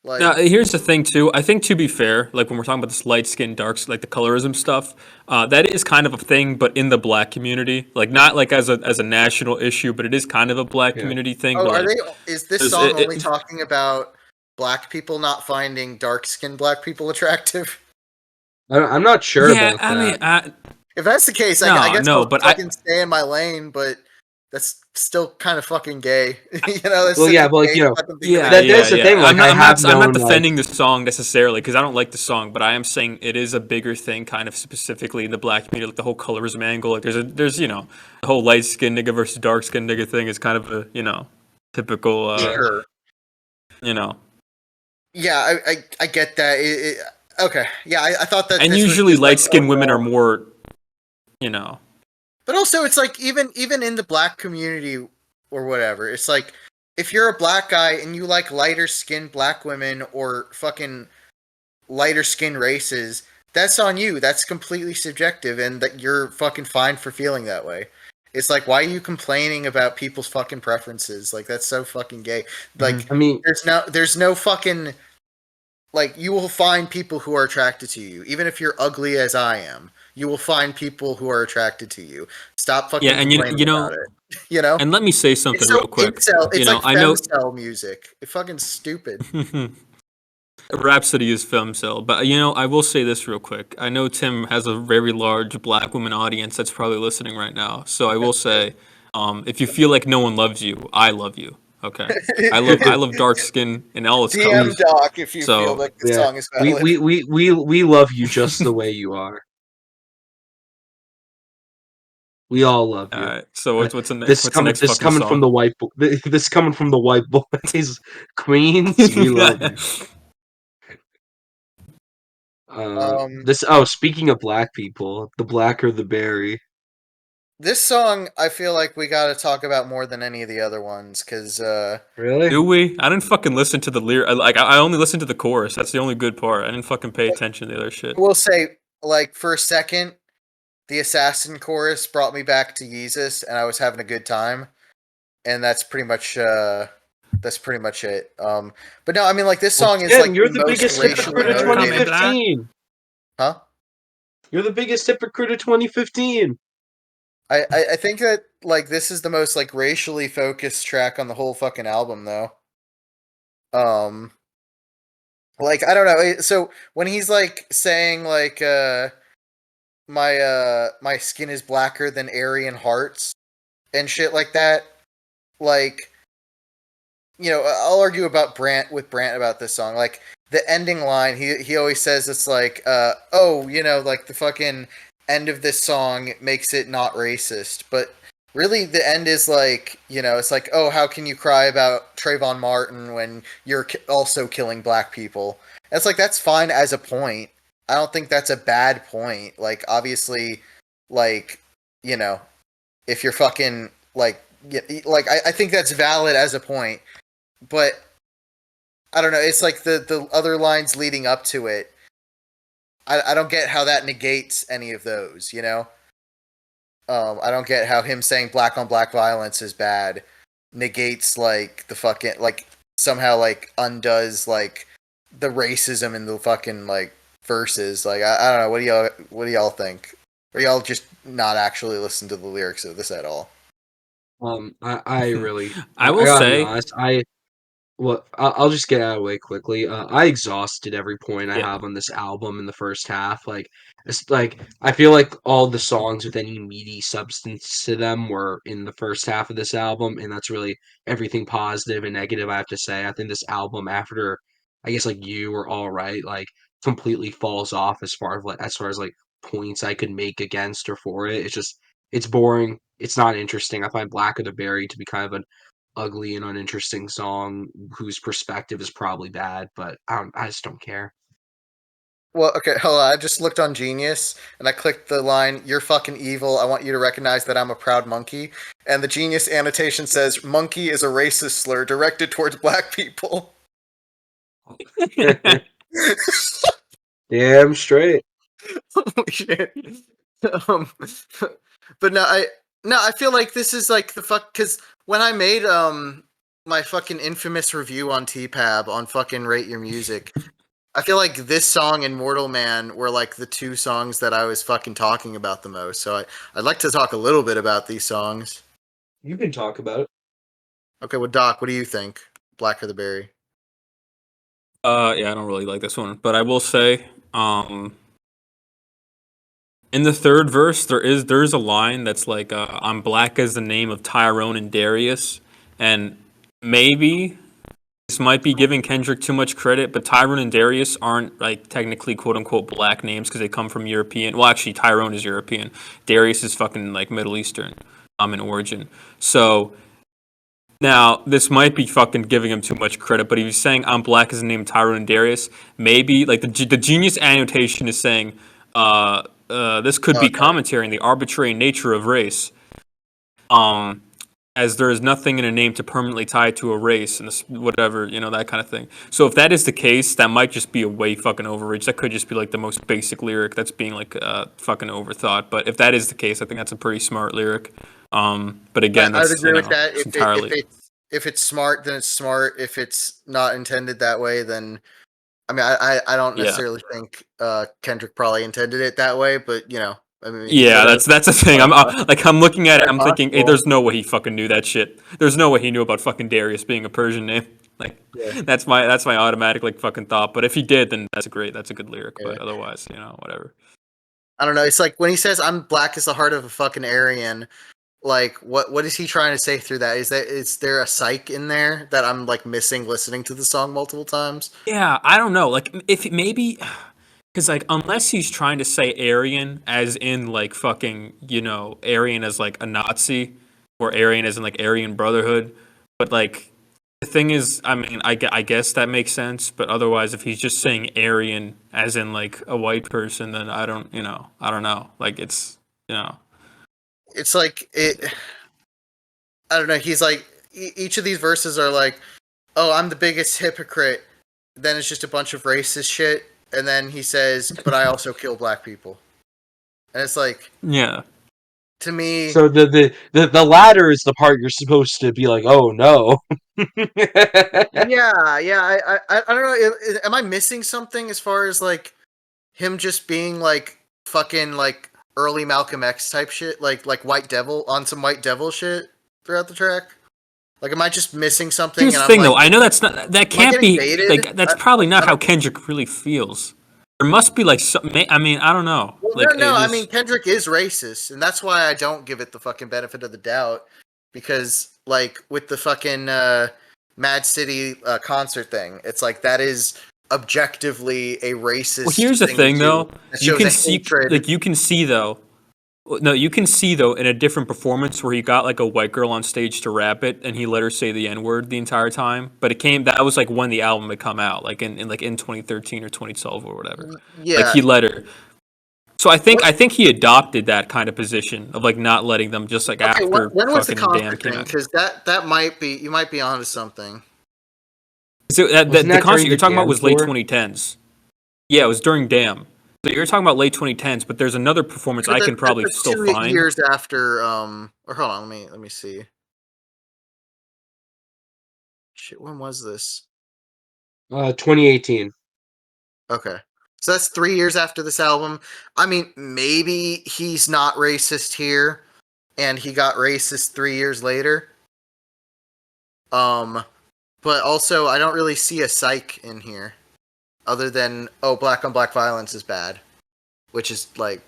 like here's the thing too. I think, to be fair, like when we're talking about this light skin, like the colorism stuff, that is kind of a thing, but in the black community, like not like as a national issue, but it is kind of a black Yeah. community thing. oh, But are like, they? Is this there's- song it, only it, talking about black people not finding dark skinned black people attractive? I'm not sure yeah, about I mean, that. If that's the case, I guess no, I'll but fucking stay in my lane, but that's still kind of fucking gay. That's Well, such yeah, a but like, gay fucking thing to make. that's the thing. Like, I have I'm not known like defending the song necessarily because I don't like the song, but I am saying it is a bigger thing, kind of specifically in the black community, like the whole colorism angle. Like, there's the whole light skinned nigga versus dark skinned nigga thing is kind of a typical Yeah. Sure. you know. Yeah, I get that. Okay, yeah, I thought that. And this was usually just, like, light skinned women are overall. more, you know. But also, it's like even in the black community or whatever, it's like if you're a black guy and you like lighter skinned black women or fucking lighter skinned races, that's on you. That's completely subjective, and that you're fucking fine for feeling that way. It's like, why are you complaining about people's fucking preferences? Like, that's so fucking gay. Like, I mean, there's no fucking, like, you will find people who are attracted to you, even if you're ugly as I am. You will find people who are attracted to you. Stop fucking Yeah, and complaining about it. You know, and let me say something it's so real quick. incel. It's like I know femcel music. It's fucking stupid. Rhapsody is film cell, but I will say this real quick. I know Tim has a very large black woman audience that's probably listening right now. So I will say, if you feel like no one loves you, I love you. Okay, I love dark skin in all its DM colors. Doc if you So, feel like the yeah, song is we valid. we love you just the way you are. We all love All you. right. So what's the next? This What's the next this fucking coming song? from the white this coming from the white boys, Queens. We love you. Um, Speaking of black people, the blacker the berry. this song I feel like we got to talk about more than any of the other ones because Really? Do we? I didn't fucking listen to the lyric. Like, I only listened to the chorus. That's the only good part. I didn't fucking pay attention to the other shit. I will say, like, for a second, the assassin chorus brought me back to Yeezus, and I was having a good time, and that's pretty much it. But no, I mean, like, this song is Tim, like you're the the most biggest racially hypocrite of motivated. 2015. Huh? You're the biggest hypocrite of 2015. I think that like this is the most like racially focused track on the whole fucking album, though. Like I don't know. So when he's like saying like my skin is blacker than Aryan hearts and shit like that, like I'll argue about Brant about this song. Like the ending line, he always says it's like, like the fucking end of this song makes it not racist, but really the end is like, it's like, oh, how can you cry about Trayvon Martin when you're also killing black people? And it's like that's fine as a point. I don't think that's a bad point. Like obviously, like if you're fucking I think that's valid as a point, but I don't know. It's like the other lines leading up to it. I don't get how that negates any of those. I don't get how him saying black on black violence is bad negates like the fucking like somehow like undoes like the racism in the fucking like verses. Like I don't know. What do y'all think? Or y'all just not actually listen to the lyrics of this at all? I really, I I will gotta be say, honest. I'll just get out of the way quickly. I exhausted every point I yeah. have on this album in the first half. Like, it's like I feel like all the songs with any meaty substance to them were in the first half of this album, and that's really everything positive and negative I have to say. I think this album, after I guess like you or all right, like completely falls off as far as like points I could make against or for it. It's boring. It's not interesting. I find Black of the Berry to be kind of an ugly and uninteresting song whose perspective is probably bad, but I just don't care. Well, okay, hold on. I just looked on Genius and I clicked the line, "You're fucking evil. I want you to recognize that I'm a proud monkey." And the Genius annotation says, "Monkey is a racist slur directed towards black people." Damn straight. Holy shit. Um, but no, I feel like this is like the fuck because when I made my fucking infamous review on TPAB on fucking Rate Your Music, I feel like this song and Mortal Man were like the two songs that I was fucking talking about the most. So I'd like to talk a little bit about these songs. You can talk about it. Okay, well, Doc, what do you think? Black or the Berry? Yeah, I don't really like this one, but I will say, in the third verse, there's a line that's like, "I'm black as the name of Tyrone and Darius," and maybe this might be giving Kendrick too much credit, but Tyrone and Darius aren't like technically quote unquote black names because they come from European. Well, actually, Tyrone is European. Darius is fucking like Middle Eastern, in origin. So now this might be fucking giving him too much credit, but he was saying I'm black as the name Tyrone and Darius. Maybe like the genius annotation is saying, this could be Okay. commentary on the arbitrary nature of race. Um, as there is nothing in a name to permanently tie it to a race and whatever, that kind of thing. So if that is the case, that might just be a way fucking overreach. That could just be like the most basic lyric that's being like fucking overthought. But if that is the case, I think that's a pretty smart lyric. But again, I would that's agree with that. it's entirely If it's smart, then it's smart. If it's not intended that way, then I mean, I don't yeah. necessarily think Kendrick probably intended it that way, but I mean, Yeah, whatever. that's the thing. I'm looking at it. Very I'm thinking, hey, possible. there's no way he fucking knew that shit. There's no way he knew about fucking Darius being a Persian name. Like, Yeah, that's my automatic like fucking thought. But if he did, then that's a good lyric. yeah. But otherwise, whatever. I don't know. It's like when he says, "I'm black as the heart of a fucking Aryan." Like, what is he trying to say through that? Is there a psych in there that I'm like missing listening to the song multiple times? Yeah, I don't know. Like, if maybe, because like unless he's trying to say Aryan as in like fucking Aryan as like a Nazi or Aryan as in like Aryan Brotherhood, but like the thing is, I mean, I guess that makes sense, but otherwise, if he's just saying Aryan as in like a white person, then I don't know. Like it's It's like it. I don't know. He's like each of these verses are like, "Oh, I'm the biggest hypocrite." Then it's just a bunch of racist shit, and then he says, "But I also kill black people." And it's like, yeah. to me, So the latter is the part you're supposed to be like, oh no. yeah. I don't know. Am I missing something as far as like him just being like fucking like early Malcolm X type shit, like White Devil on some White Devil shit throughout the track? Like, am I just missing something? Here's And the I'm thing, like, though. I know that can't getting be baited? like that's probably not how Kendrick really feels. There must be like some. I mean, I don't know. Well, Like, no. it I is- mean, Kendrick is racist, and that's why I don't give it the fucking benefit of the doubt. Because, like, with the fucking Mad City concert thing, it's like that is objectively a racist. Well, here's the thing thing, to do. though. That You shows can a see, hatred. like, you can see though. No, you can see though in a different performance where he got like a white girl on stage to rap it, and he let her say the N word the entire time. But that was like when the album had come out, like in 2013 or 2012 or whatever. Yeah. Like he let her. So I think he adopted that kind of position of like not letting them just like Okay, after when was the fucking Damn concert came thing? out. Because that might be, you might be onto something. So Wasn't the that concert during you're the talking about Damn was late tour? 2010s. Yeah, it was during Damn. So you're talking about late 2010s, but there's another performance I can probably That's still 2 find. years after. Or hold on, let me see. Shit, when was this? 2018. Okay. So that's 3 years after this album. I mean, maybe he's not racist here, and he got racist 3 years later. But also, I don't really see a psych in here, other than, oh, black on black violence is bad, which is, like,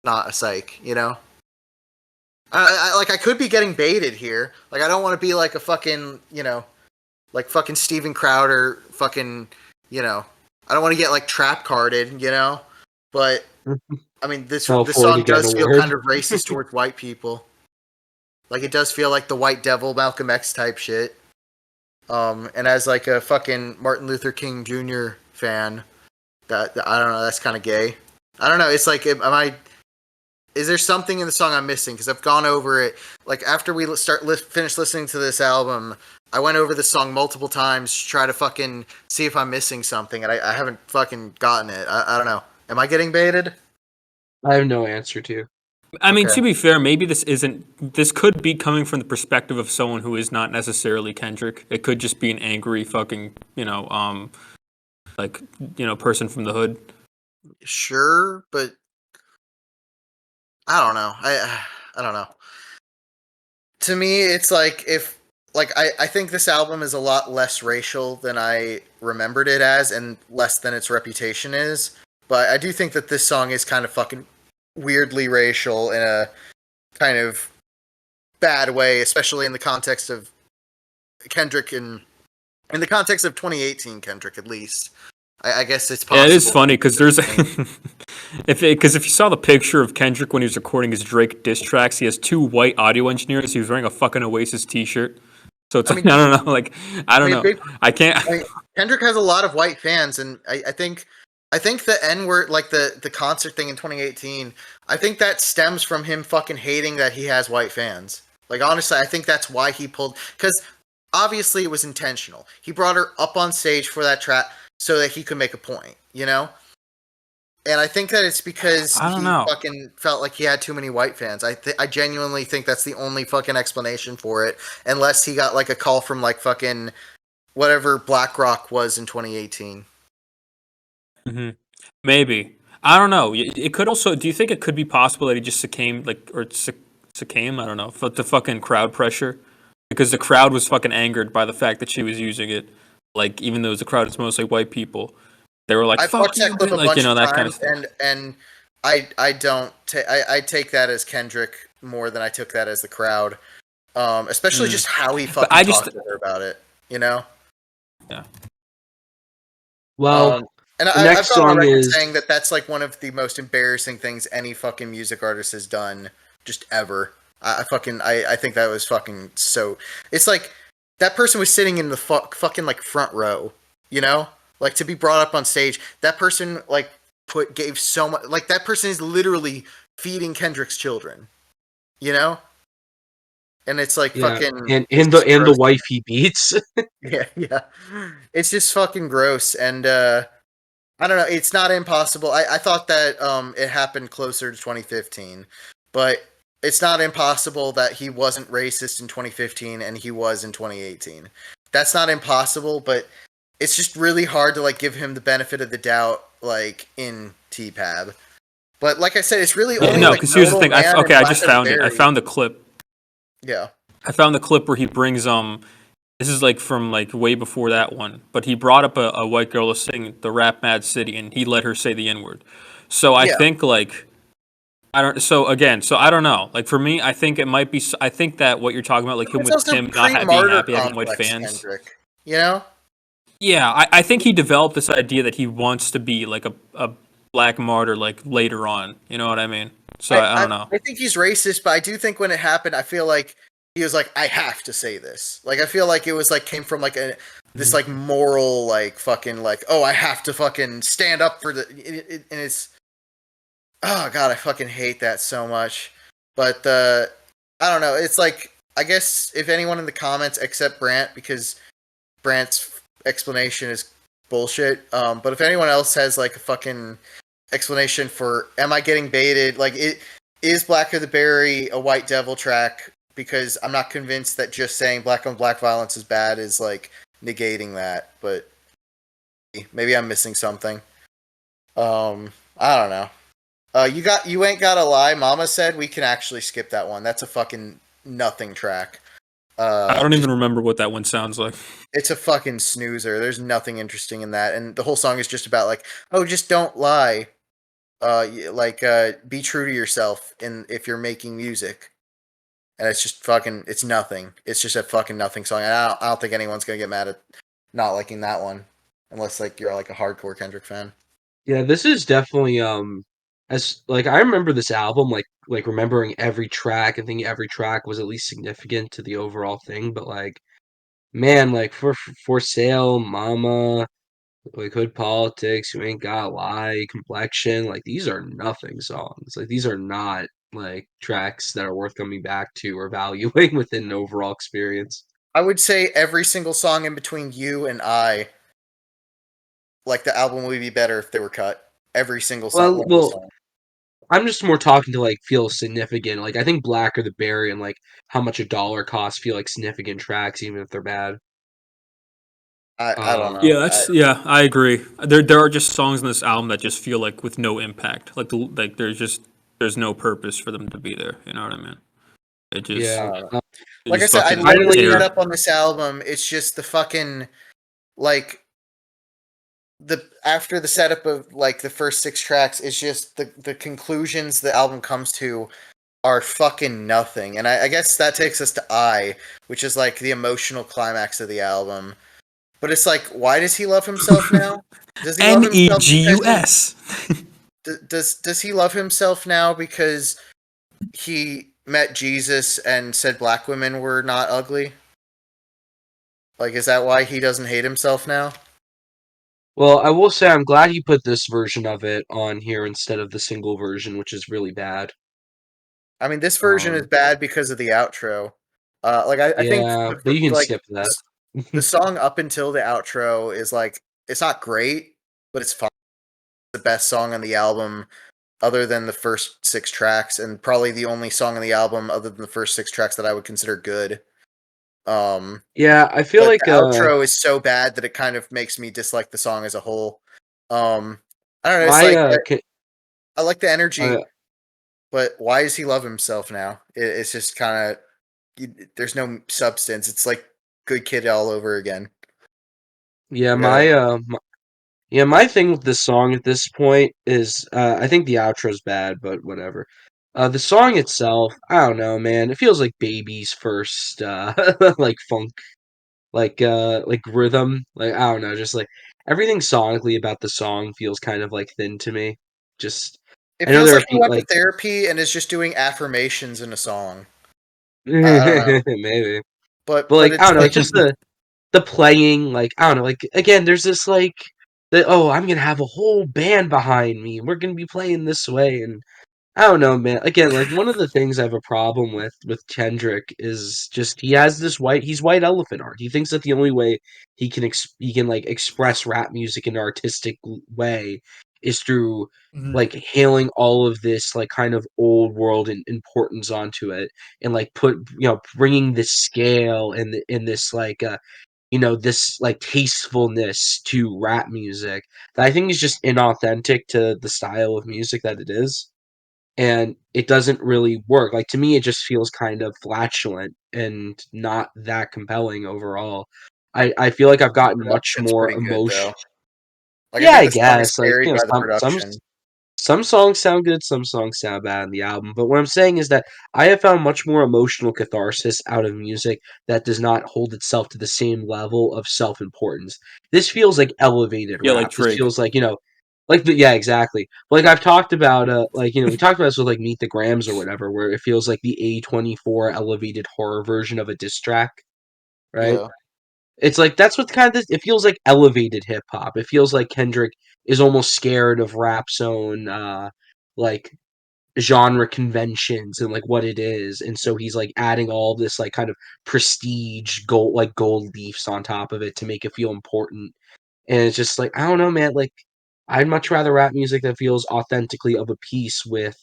not a psych, you know? I could be getting baited here. Like, I don't want to be like a fucking, like fucking Steven Crowder, fucking, I don't want to get like trap carded, But I mean, this Fell for it song again, does a feel word. kind of racist towards white people. Like, it does feel like the white devil, Malcolm X type shit. And as like a fucking Martin Luther King Jr. fan, that I don't know, that's kind of gay. I don't know. It's like, is there something in the song I'm missing? Because I've gone over it. Like, after we finish listening to this album, I went over the song multiple times to try to fucking see if I'm missing something, and I haven't fucking gotten it. I don't know. Am I getting baited? I have no answer to. I mean, Okay. to be fair, maybe this could be coming from the perspective of someone who is not necessarily Kendrick. It could just be an angry fucking, person from the hood. Sure, but I don't know. I don't know. To me, it's like I think this album is a lot less racial than I remembered it as, and less than its reputation is. But I do think that this song is kind of fucking weirdly racial in a kind of bad way, especially in the context of Kendrick and in the context of 2018 Kendrick, at least. I guess it's possible. Yeah, it is funny because there's if you saw the picture of Kendrick when he was recording his Drake diss tracks, he has two white audio engineers. He was wearing a fucking Oasis T-shirt. So it's I don't know, like I don't know. I can't. Kendrick has a lot of white fans, and I think the N-word, like the concert thing in 2018, I think that stems from him fucking hating that he has white fans. Like, honestly, I think that's why he pulled, because obviously it was intentional. He brought her up on stage for that track so that he could make a point, And I think that it's because he fucking felt like he had too many white fans. I genuinely think that's the only fucking explanation for it, unless he got like a call from like fucking whatever BlackRock was in 2018. Mm-hmm. Maybe. I don't know. It could also. Do you think it could be possible that he just succumbed, succumb? I don't know, to fucking crowd pressure, because the crowd was fucking angered by the fact that she was using it. Like, even though the crowd is mostly white people, they were like, I've "Fuck watched you," that clip a like, bunch of that times, kind of stuff. and I don't I take that as Kendrick more than I took that as the crowd. Especially just how he fucking talked to her about it, Yeah. Well, and the I've next gone on song record is saying that that's like one of the most embarrassing things any fucking music artist has done, just ever. I think that was fucking so. It's like that person was sitting in the fucking like front row, like to be brought up on stage. That person like gave so much. Like, that person is literally feeding Kendrick's children, and it's like fucking and the wife he beats. yeah. It's just fucking gross, and I don't know. It's not impossible. I thought that it happened closer to 2015, but it's not impossible that he wasn't racist in 2015 and he was in 2018. That's not impossible, but it's just really hard to like give him the benefit of the doubt, like in TPAB. But like I said, it's really only no, because here's the thing. I just found it. I found the clip. Yeah. I found the clip where he brings this is like from like way before that one, but he brought up a white girl to sing the rap Mad City, and he let her say the N word. So I Yeah. think like I don't. So again, so I don't know. Like for me, I think it might be. I think that what you're talking about, like him It's with also Kim not being pre-martyr happy having white complex, fans. Kendrick. You know? Yeah, I think he developed this idea that he wants to be like a black martyr like later on. You know what I mean? So I don't know. I think he's racist, but I do think when it happened, I feel like he was like, I have to say this. Like, I feel like it was like came from like this like moral like fucking like, oh, I have to fucking stand up for and it's, oh god, I fucking hate that so much. But I don't know. It's like, I guess if anyone in the comments except Brant, because Brant's explanation is bullshit. But if anyone else has like a fucking explanation for, am I getting baited? Like, it is Black of the Berry a White Devil track? Because I'm not convinced that just saying black on black violence is bad is like negating that. But maybe I'm missing something. I don't know. You ain't gotta lie. Mama said we can actually skip that one. That's a fucking nothing track. I don't even remember what that one sounds like. It's a fucking snoozer. There's nothing interesting in that, and the whole song is just about like, oh, just don't lie. Be true to yourself, if you're making music. And it's just fucking. It's nothing. It's just a fucking nothing song. And I don't think anyone's gonna get mad at not liking that one, unless like you're like a hardcore Kendrick fan. Yeah, this is definitely as like I remember this album like remembering every track and thinking every track was at least significant to the overall thing, but like man, like for sale, Mama, like Hood Politics, You Ain't Got Lie, Complexion, like these are nothing songs. Like these are not like tracks that are worth coming back to or valuing within an overall experience. I would say every single song in between You and I, like the album would be better if they were cut. Every single song, Well, one of the well, songs. I'm just more talking to like feel significant. Like I think Black or the Berry and like how much a dollar costs feel like significant tracks, even if they're bad. I don't Um, know. Yeah, I agree. There are just songs in this album that just feel like with no impact. Like there's no purpose for them to be there. You know what I mean? It just yeah. I don't know. it Like I just said, I fucking love the Finally, setup on this album. It's just the fucking like the after the setup of like the first 6 tracks is just the conclusions the album comes to are fucking nothing. And I guess that takes us to I, which is like the emotional climax of the album. But it's like, why does he love himself now? Does he love himself because Negus. does he love himself now because he met Jesus and said black women were not ugly? Like, is that why he doesn't hate himself now? well, I will say I'm glad he put this version of it on here instead of the single version, which is really bad. I mean, this version is Um, bad because of the outro. I think yeah, but you can skip that. the song up until the outro is like, it's not great, but it's fine. The best song on the album, other than the first 6 tracks, and probably the only song on the album other than the first 6 tracks that I would consider good. Yeah, I feel But like the outro is so bad that it kind of makes me dislike the song as a whole. I don't know. It's my like ca- I like the uh energy, but why does he love himself now? It's just kind of there's no substance. It's like Good Kid all over again. yeah, Like, I don't know. yeah, my thing with this song at this point is I think the outro's bad, but whatever. The song itself, I don't know, man. It feels like Baby's first like funk like rhythm. Like I don't know, just like everything sonically about the song feels kind of like thin to me. Just It I know feels there like are he people went to like therapy and is just doing affirmations in a song. I don't know, maybe. But but like I it's don't know, it's like just the playing, like I don't know, like again, there's this like the oh, I'm gonna have a whole band behind me. We're gonna be playing this way, and I don't know, man. Again, like one of the things I have a problem with Kendrick is just he has this he's white elephant art. He thinks that the only way he can like express rap music in an artistic way is through like hailing all of this like kind of old world and importance onto it and like put bringing this scale and this like this like tastefulness to rap music that I think is just inauthentic to the style of music that it is, and it doesn't really work. Like to me, it just feels kind of flatulent and not that compelling overall. I feel like I've gotten much Production's more pretty good emotion. though. Like I Yeah, think I the song is guess like carried by the some production. some songs sound good, some songs sound bad in the album. But what I'm saying is that I have found much more emotional catharsis out of music that does not hold itself to the same level of self-importance. This feels like elevated Yeah, like rap. This Drake. feels like, yeah, exactly. Like I've talked about we talked about this with like Meet the Grams or whatever, where it feels like the A24 elevated horror version of a diss track, right? Yeah. It's like that's what kind of it feels like elevated hip hop. It feels like Kendrick is almost scared of rap's own like genre conventions and like what it is, and so he's like adding all this like kind of prestige gold leafs on top of it to make it feel important. And it's just like I don't know, man. Like I'd much rather rap music that feels authentically of a piece with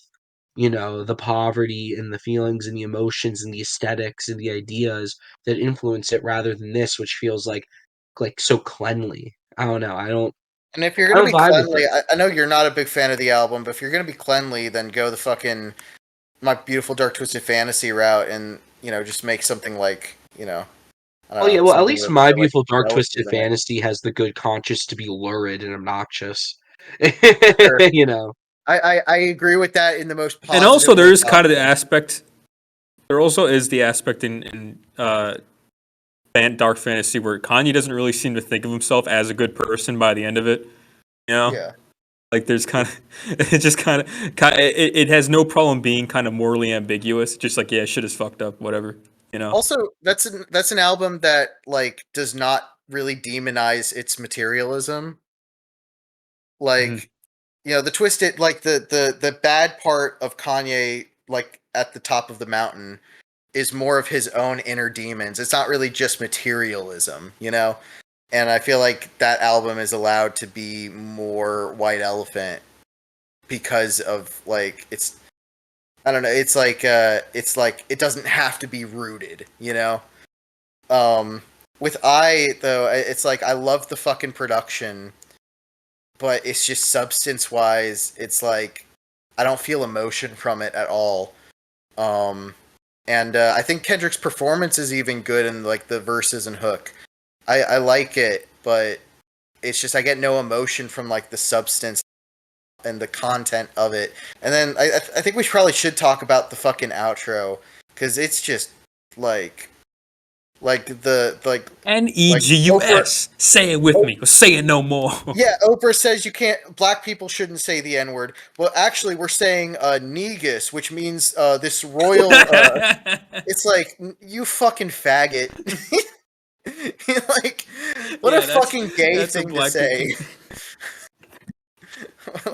the poverty and the feelings and the emotions and the aesthetics and the ideas that influence it rather than this, which feels like so cleanly. I don't know. And if you're I gonna don't be vibe with cleanly, it. I know you're not a big fan of the album, but if you're gonna be cleanly, then go the fucking My Beautiful Dark Twisted Fantasy route, and just make something like I Oh don't yeah, know, well at something least with My like Beautiful Dark melodies Twisted in it. Fantasy has the good conscience to be lurid and obnoxious. Sure. you know. I agree with that in the most And positive also, there way is kind of the possible. aspect. There also is the aspect in Dark Fantasy where Kanye doesn't really seem to think of himself as a good person by the end of it. You know, Yeah. like there's kind of it just it has no problem being kind of morally ambiguous. Just like yeah, shit is fucked up, whatever. You know. Also, that's an album that like does not really demonize its materialism. Mhm. Like, the twisted, like the bad part of Kanye, like at the top of the mountain, is more of his own inner demons. It's not really just materialism. And I feel like that album is allowed to be more White Elephant because of like it's I don't know, it's like it doesn't have to be rooted. With though, it's like I love the fucking production, but it's just substance wise, it's like I don't feel emotion from it at all. Um and I think Kendrick's performance is even good in like the verses and hook. I like it, but it's just I get no emotion from like the substance and the content of it. And then I think we probably should talk about the fucking outro because it's just like Oprah. Negus. Say it with me, or say it no more. Yeah, Oprah says you can't. Black people shouldn't say the N word. Well, actually, we're saying negus, which means this royal. It's like you fucking faggot. Like, what a Yeah, fucking gay that's what thing to black people. say.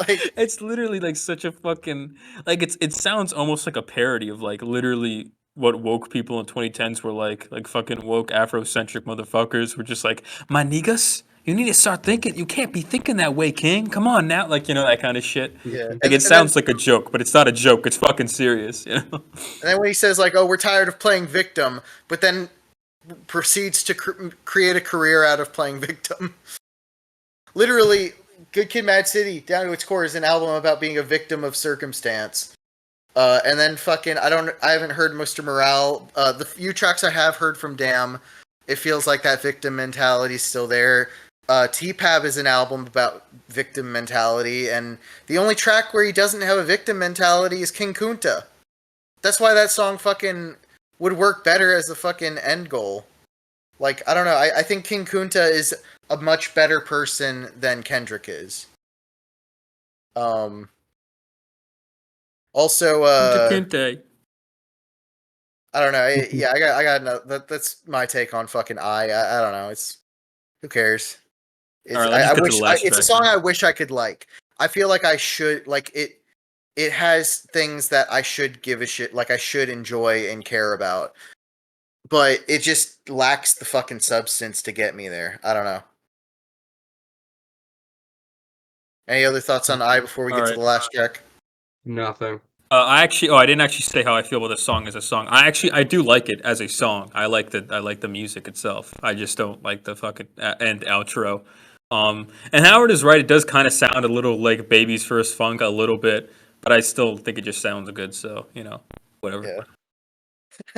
Like, It's literally like such a fucking like it sounds almost like a parody of like literally what woke people in 2010s were like fucking woke Afrocentric motherfuckers were just like my niggas. You need to start thinking. You can't be thinking that way, King. Come on now, like that kind of shit. yeah, Like it and then sounds like a joke, but it's not a joke. It's fucking serious. and then when he says like, "Oh, we're tired of playing victim," but then proceeds to create a career out of playing victim. Literally, Good Kid, Mad City, down to its core, is an album about being a victim of circumstance. And then fucking, I haven't heard Mr. Morale. The few tracks I have heard from Damn, it feels like that victim mentality is still there. T-Pab is an album about victim mentality, and the only track where he doesn't have a victim mentality is King Kunta. That's why that song fucking would work better as the fucking end goal. Like, I don't know, I think King Kunta is a much better person than Kendrick is. Um, Also, Kunta Kinte. I don't know. Yeah, I got no. That's my take on fucking I don't know. It's who cares. All It's right, let's I just get to the wish last it's a track song then. I wish I could like. I feel like I should like it. It has things that I should give a shit. Like I should enjoy and care about, but it just lacks the fucking substance to get me there. I don't know. Any other thoughts on I before we All get to right. the last track? Nothing. I didn't actually say how I feel about the song as a song. I do like it as a song. I like the music itself. I just don't like the fucking end outro. And Howard is right. It does kind of sound a little like Baby's First Funk a little bit, but I still think it just sounds good. So whatever. Yeah.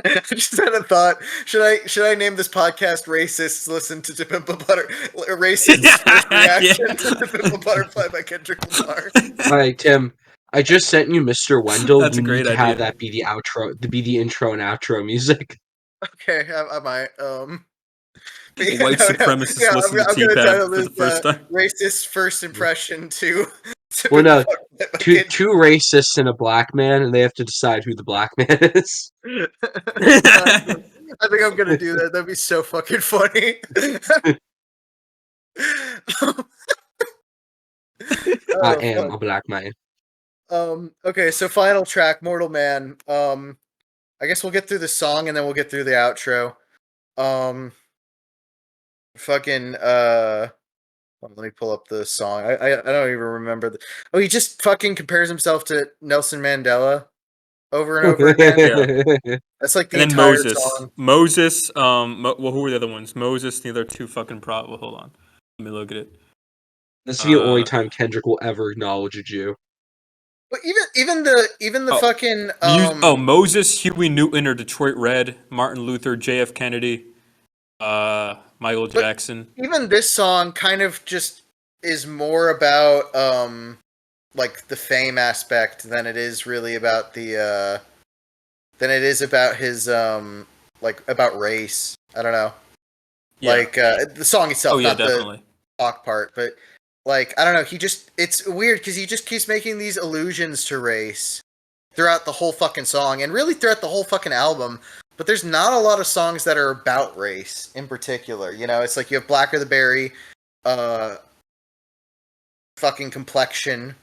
I just had a thought. Should I name this podcast "Racists Listen to Pimp a Butter"? Racists first reaction to Pimp a Butterfly by Kendrick Lamar. All right, Tim. I just sent you Mr. Wendell. That's You a need great to have idea. that be the outro, to be the intro and outro music. Okay, I might. But A white supremacist Yeah, listen to I'm gonna title T-Pab for this the first time. "Racist First Impression" to Well, Pimp a no, Butterfly by two Kendrick. racists and a black man, and they have to decide who the black man is. I think I'm gonna do that. That'd be so fucking funny. I Oh, am fuck. a black man. Okay, so final track, Mortal Man. I guess we'll get through the song and then we'll get through the outro. Fucking let me pull up the song. I don't even remember oh, he just fucking compares himself to Nelson Mandela over and over again. Yeah. That's like the And then entire Moses. song. Moses, well, who were the other ones? Moses, the other two fucking well, hold on. Let me look at it. This is the only Uh, time Kendrick will ever acknowledge a Jew. But even the Oh, fucking Moses, Huey Newton, or Detroit Red, Martin Luther, J.F. Kennedy, Michael But- Jackson. even this song kind of just is more about like the fame aspect than it is really about the than it is about his like about race. I don't know. Yeah. Like the song itself, Oh yeah, not definitely. the talk part, but like I don't know, it's weird because he just keeps making these allusions to race throughout the whole fucking song and really throughout the whole fucking album. But there's not a lot of songs that are about race in particular. You know, it's like you have Blacker the Berry, fucking Complexion,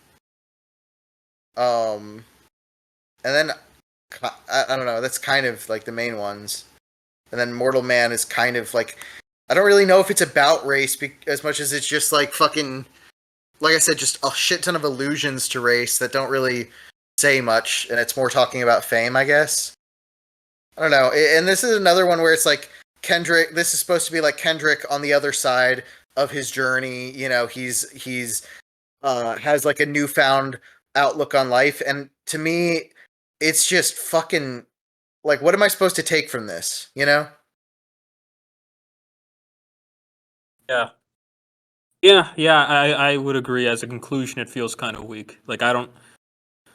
and then I don't know. That's kind of like the main ones. And then Mortal Man is kind of like I don't really know if it's about race as much as it's just like fucking like I said, just a shit ton of allusions to race that don't really say much, and it's more talking about fame, I guess. I don't know. And this is another one where it's like Kendrick. This is supposed to be like Kendrick on the other side of his journey. You know, he's has like a newfound outlook on life, and to me, it's just fucking like, what am I supposed to take from this? You know? Yeah. Yeah. I would agree. As a conclusion, it feels kind of weak. Like I don't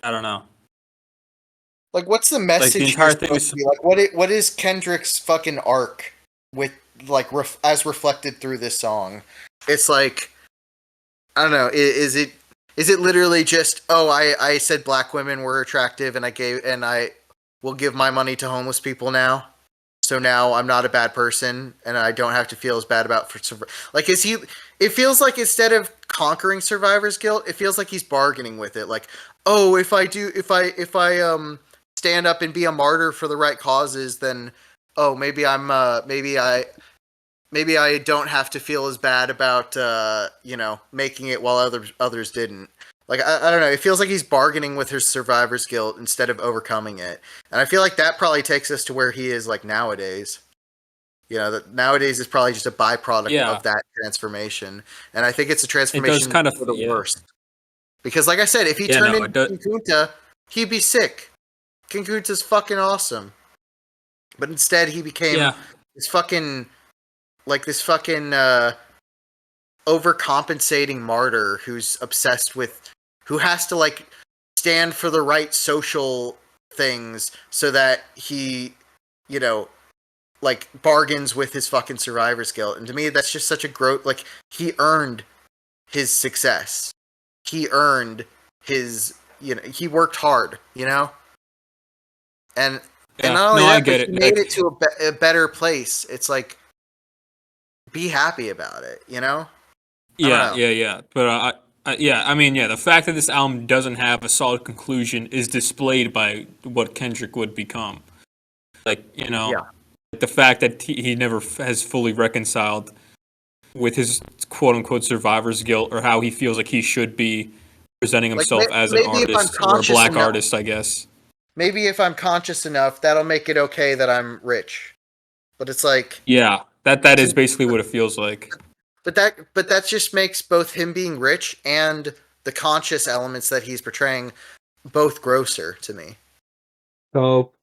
know. Like, what's the message? the entire here thing supposed is- to be? Like, what is Kendrick's fucking arc with like as reflected through this song? It's like I don't know. Is it literally just I said black women were attractive and I will give my money to homeless people now, so now I'm not a bad person and I don't have to feel as bad about like is he? It feels like instead of conquering survivor's guilt, it feels like he's bargaining with it. Like, oh, if I stand up and be a martyr for the right causes, then maybe I'm maybe I don't have to feel as bad about making it while others didn't. Like I don't know, it feels like he's bargaining with his survivor's guilt instead of overcoming it. And I feel like that probably takes us to where he is like nowadays. You know, that nowadays is probably just a byproduct of that transformation. And I think it's a transformation kind of for the worst. Because like I said, if he Yeah, turned no, into King Kunta, he'd be sick. King Kunta's fucking awesome. But instead he became this fucking overcompensating martyr who's obsessed with who has to like stand for the right social things so that he like bargains with his fucking survivor's guilt. And to me that's just such a like he earned his success. He earned his he worked hard, and not only that, but he made it to a better place. It's like, be happy about it, Yeah. But I mean, the fact that this album doesn't have a solid conclusion is displayed by what Kendrick would become. Like, the fact that he never has fully reconciled with his quote unquote survivor's guilt or how he feels like he should be presenting himself as an artist or a black artist, I guess. Maybe if I'm conscious enough, that'll make it okay that I'm rich. But it's like, yeah, that is basically what it feels like. But that just makes both him being rich and the conscious elements that he's portraying both grosser to me. Cope.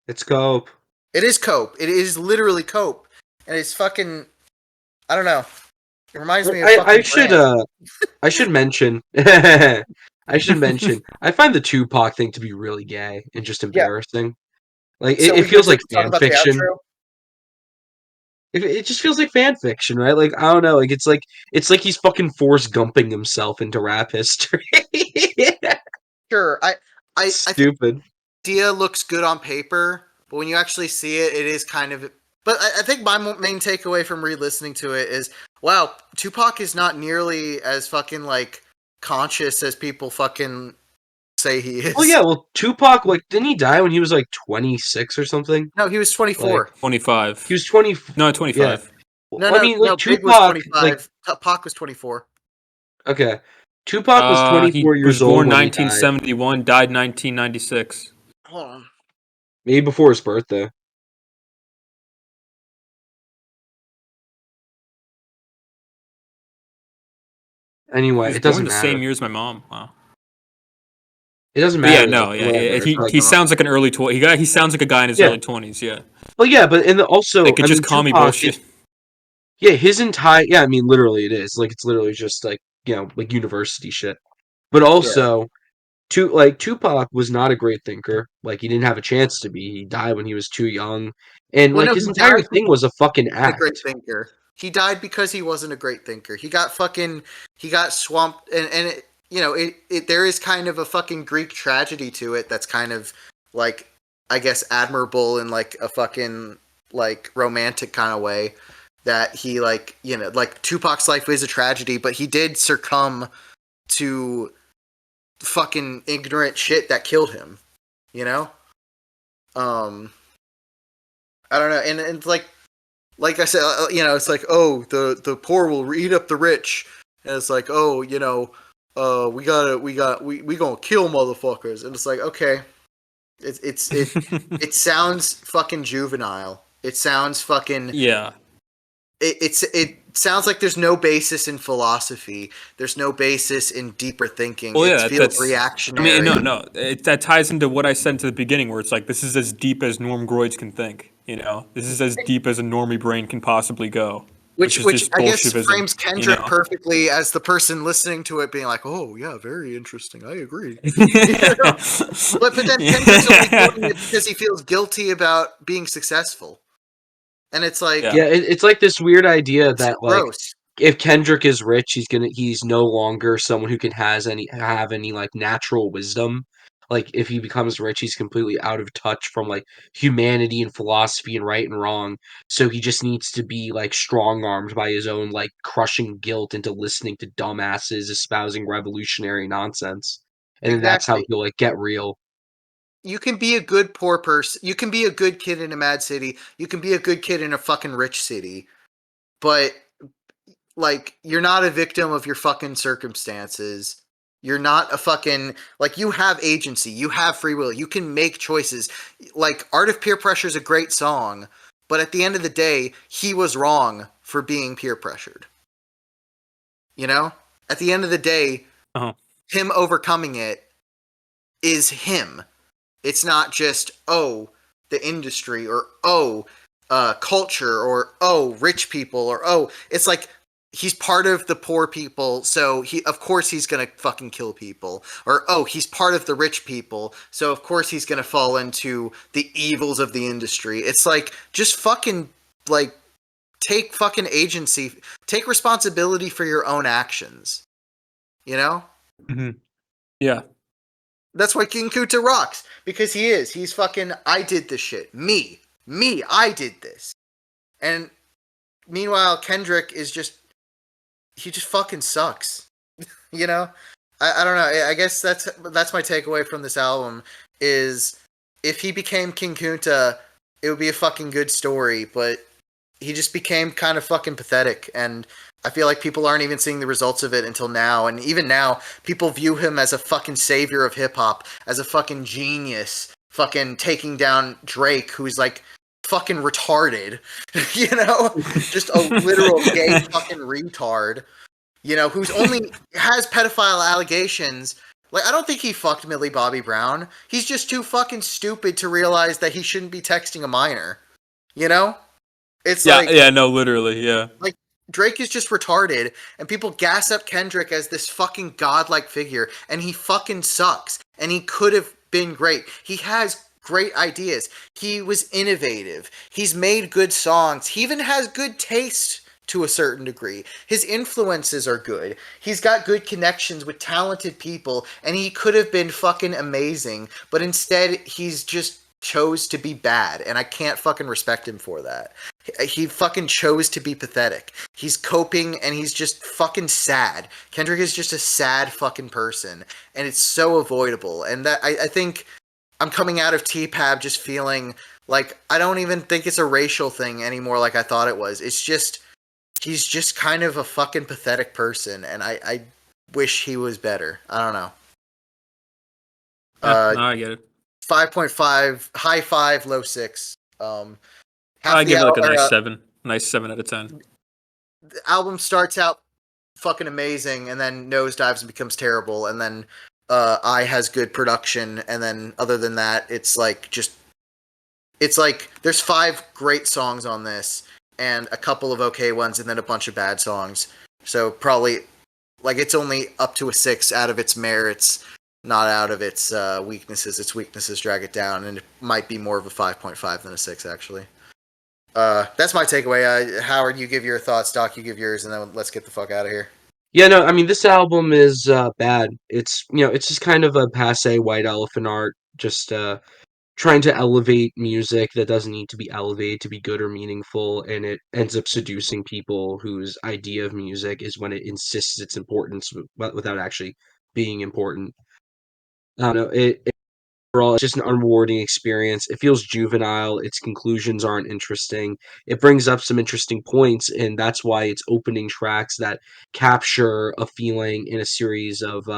It's cope. It is cope. It is literally cope, and it's fucking. I don't know. It reminds me of fucking. I should mention. I should mention. I find the Tupac thing to be really gay and just Yeah. embarrassing. Like So it we feels get like to talk fan about the fiction. outro. It just feels like fan fiction, right? Like I don't know. Like it's like he's fucking Forrest Gumping himself into rap history. Sure, I think Stupid. the idea looks good on paper, but when you actually see it, it is kind of. But I think my main takeaway from re-listening to it is, wow, Tupac is not nearly as fucking like conscious as people fucking say he is. Oh yeah, well Tupac, like, didn't he die when he was like 26 or something? No, he was 24. 25. He was 20. No, Yeah. 25. No, I mean, like Big was Tupac, like 25. Pac was 24. okay, Tupac was He 24 was years old born when he died. 1971, died 1996. Hold on. Maybe before his birthday. He Anyway, was it born doesn't the matter. same year as my mom. Wow. It doesn't But yeah, matter. no, Like, yeah, whatever. he Like, he sounds like an early 20. He sounds like a guy in his Yeah. early 20s. Yeah. well, yeah, but also, They could I just mean, call me Tupac. bullshit. Yeah, his entire. Yeah, I mean, literally, it is. Like, it's literally just like like university shit. But Yeah. also, Tupac was not a great thinker. Like, he didn't have a chance to be. He died when he was too young, and Well, like no, his he entire died thing was a fucking a great act. thinker. He died because he wasn't a great thinker. He got swamped, and there is kind of a fucking Greek tragedy to it that's kind of like, I guess, admirable in like a fucking like romantic kind of way, that he like Tupac's life is a tragedy, but he did succumb to fucking ignorant shit that killed him, you know. I don't know, and like I said, it's like, oh, the poor will eat up the rich, and it's like, oh, we gonna kill motherfuckers, and it's like, okay, it sounds fucking juvenile. It sounds fucking Yeah. it sounds like there's no basis in philosophy. There's no basis in deeper thinking. Well, It yeah, feels that's. I reactionary. mean, no. That ties into what I said at the beginning, where it's like this is as deep as Normgroids can think. This is as deep as a normie brain can possibly go. Which is just I guess Bolshevism, frames Kendrick perfectly as the person listening to it, being like, "Oh yeah, very interesting. I agree." But then Kendrick's only doing it because he feels guilty about being successful, and it's like, Yeah. Yeah, it's like this weird idea it's that like gross. if Kendrick is rich, he's no longer someone who can have any like natural wisdom. Like if he becomes rich, he's completely out of touch from like humanity and philosophy and right and wrong. So he just needs to be like strong armed by his own like crushing guilt into listening to dumbasses espousing revolutionary nonsense. And then that's how Exactly. he'll like get real. You can be a good poor person. You can be a good kid in a mad city. You can be a good kid in a fucking rich city. But like, you're not a victim of your fucking circumstances. You're not a fucking, like, you have agency. You have free will. You can make choices. Like, Art of Peer Pressure is a great song, but at the end of the day, he was wrong for being peer pressured. At the end of the day, him overcoming it is him. It's not just, oh, the industry, or oh, culture, or oh, rich people, or oh, it's like, he's part of the poor people, so of course he's gonna fucking kill people, or oh, he's part of the rich people, so of course he's gonna fall into the evils of the industry. It's like, just fucking like take fucking agency, take responsibility for your own actions. Mm-hmm. Yeah. That's why King Kunta rocks, because he's fucking, I did this shit, me, I did this. And meanwhile, Kendrick is he just fucking sucks. I don't know. I guess that's my takeaway from this album is, if he became King Kunta, it would be a fucking good story, but he just became kind of fucking pathetic, and I feel like people aren't even seeing the results of it until now, and even now, people view him as a fucking savior of hip-hop, as a fucking genius, fucking taking down Drake, who's like fucking retarded, just a literal gay fucking retard, who's only has pedophile allegations, Like, I don't think he fucked Millie Bobby Brown. He's just too fucking stupid to realize that he shouldn't be texting a minor. You know? It's Yeah, like, yeah, no, literally, yeah. like Drake is just retarded, and people gas up Kendrick as this fucking godlike figure, and he fucking sucks. And he could have been great. He has great ideas. He was innovative. He's made good songs. He even has good taste to a certain degree. His influences are good. He's got good connections with talented people, and he could have been fucking amazing, but instead he's just chose to be bad, and I can't fucking respect him for that. He fucking chose to be pathetic. He's coping, and he's just fucking sad. Kendrick is just a sad fucking person, and it's so avoidable. And that I think I'm coming out of TPAB just feeling like I don't even think it's a racial thing anymore like I thought it was. It's just he's just kind of a fucking pathetic person, and I wish he was better. I don't know. Yeah, no, I get it. 5.5, high 5, low 6. Half I the give it like a hour, nice 7 out of 10. the album starts out fucking amazing, and then nosedives and becomes terrible, and then I has good production, and then other than that, it's like there's 5 great songs on this, and a couple of okay ones, and then a bunch of bad songs. So probably like it's only up to a 6 out of its merits, not out of its weaknesses. Its weaknesses drag it down, and it might be more of a 5.5 than a 6 actually. That's my takeaway. Howard, you give your thoughts. Doc, you give yours, and then let's get the fuck out of here. Yeah, no, I mean this album is bad. It's it's just kind of a passe white elephant art, just trying to elevate music that doesn't need to be elevated to be good or meaningful, and it ends up seducing people whose idea of music is when it insists its importance without actually being important. I don't know. Overall, it's just an unrewarding experience. It feels juvenile. Its conclusions aren't interesting. It brings up some interesting points, and that's why its opening tracks that capture a feeling in a series of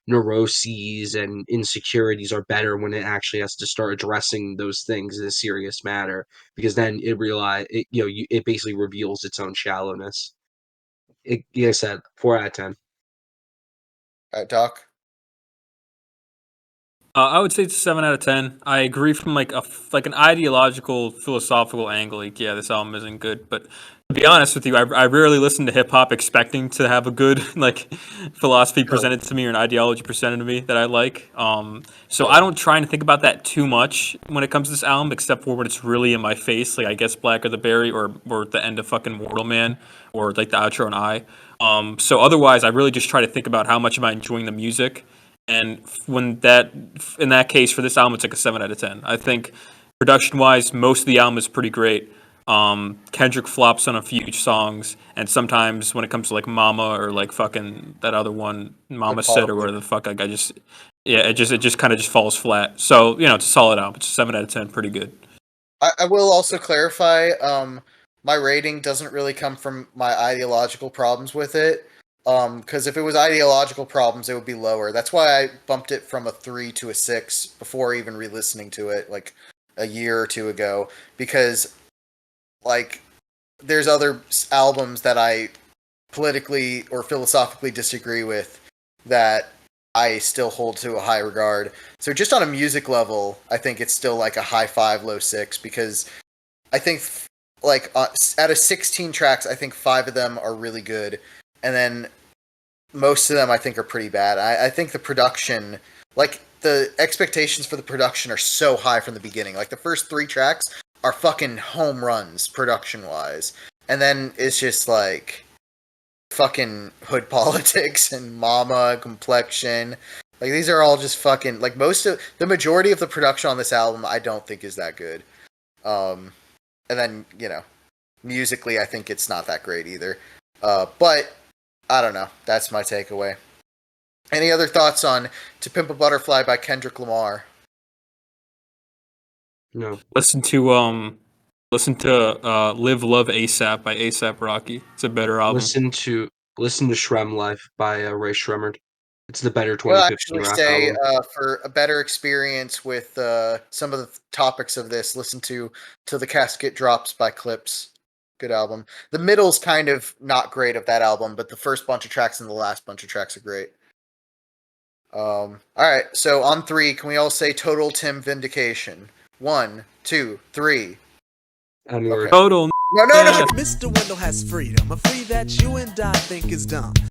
neuroses and insecurities are better when it actually has to start addressing those things in a serious matter. Because then it basically reveals its own shallowness. Like I said, 4 out of 10. All right, Doc. I would say it's a 7 out of 10. I agree from like an ideological, philosophical angle. Like, yeah, this album isn't good. But to be honest with you, I rarely listen to hip hop expecting to have a good like philosophy presented to me or an ideology presented to me that I like. So I don't try and think about that too much when it comes to this album, except for when it's really in my face. Like I guess Black or the Berry or the end of fucking Mortal Man or like the outro and I. So otherwise, I really just try to think about how much am I enjoying the music. And in that case, for this album, it's like a 7 out of 10. I think production-wise, most of the album is pretty great. Kendrick flops on a few songs, and sometimes when it comes to like Mama or like fucking that other one, Mama Said or whatever the fuck, like it just kind of just falls flat. So it's a solid album. It's a 7 out of 10, pretty good. I will also clarify. My rating doesn't really come from my ideological problems with it. Because if it was ideological problems, it would be lower. That's why I bumped it from a 3 to a 6 before even re-listening to it, like a year or two ago. Because, like, there's other albums that I politically or philosophically disagree with that I still hold to a high regard. So just on a music level, I think it's still like a high 5, low 6, because I think, like, out of 16 tracks, I think 5 of them are really good. And then most of them I think are pretty bad. I think the production, like the expectations for the production are so high from the beginning. Like the first 3 tracks are fucking home runs production wise. And then it's just like fucking hood politics and Mama, Complexion. Like these are all just fucking like the majority of the production on this album I don't think is that good. And then, musically I think it's not that great either. But I don't know. That's my takeaway. Any other thoughts on To Pimp a Butterfly by Kendrick Lamar? No. Listen to Live Love ASAP by ASAP Rocky. It's a better album. Listen to Shrem Life by Ray Shremmerd. It's the better Well, 2015 actually rap say album. for a better experience with some of the topics of this, listen to Till the Casket Drops by Clips. Good album. The middle's kind of not great of that album, but the first bunch of tracks and the last bunch of tracks are great. All right, so on 3, can we all say total Tim vindication? 1, 2, 3. N-word. Okay. Total. No. Yeah. Mr. Wendell has freedom, a free that you and I think is dumb.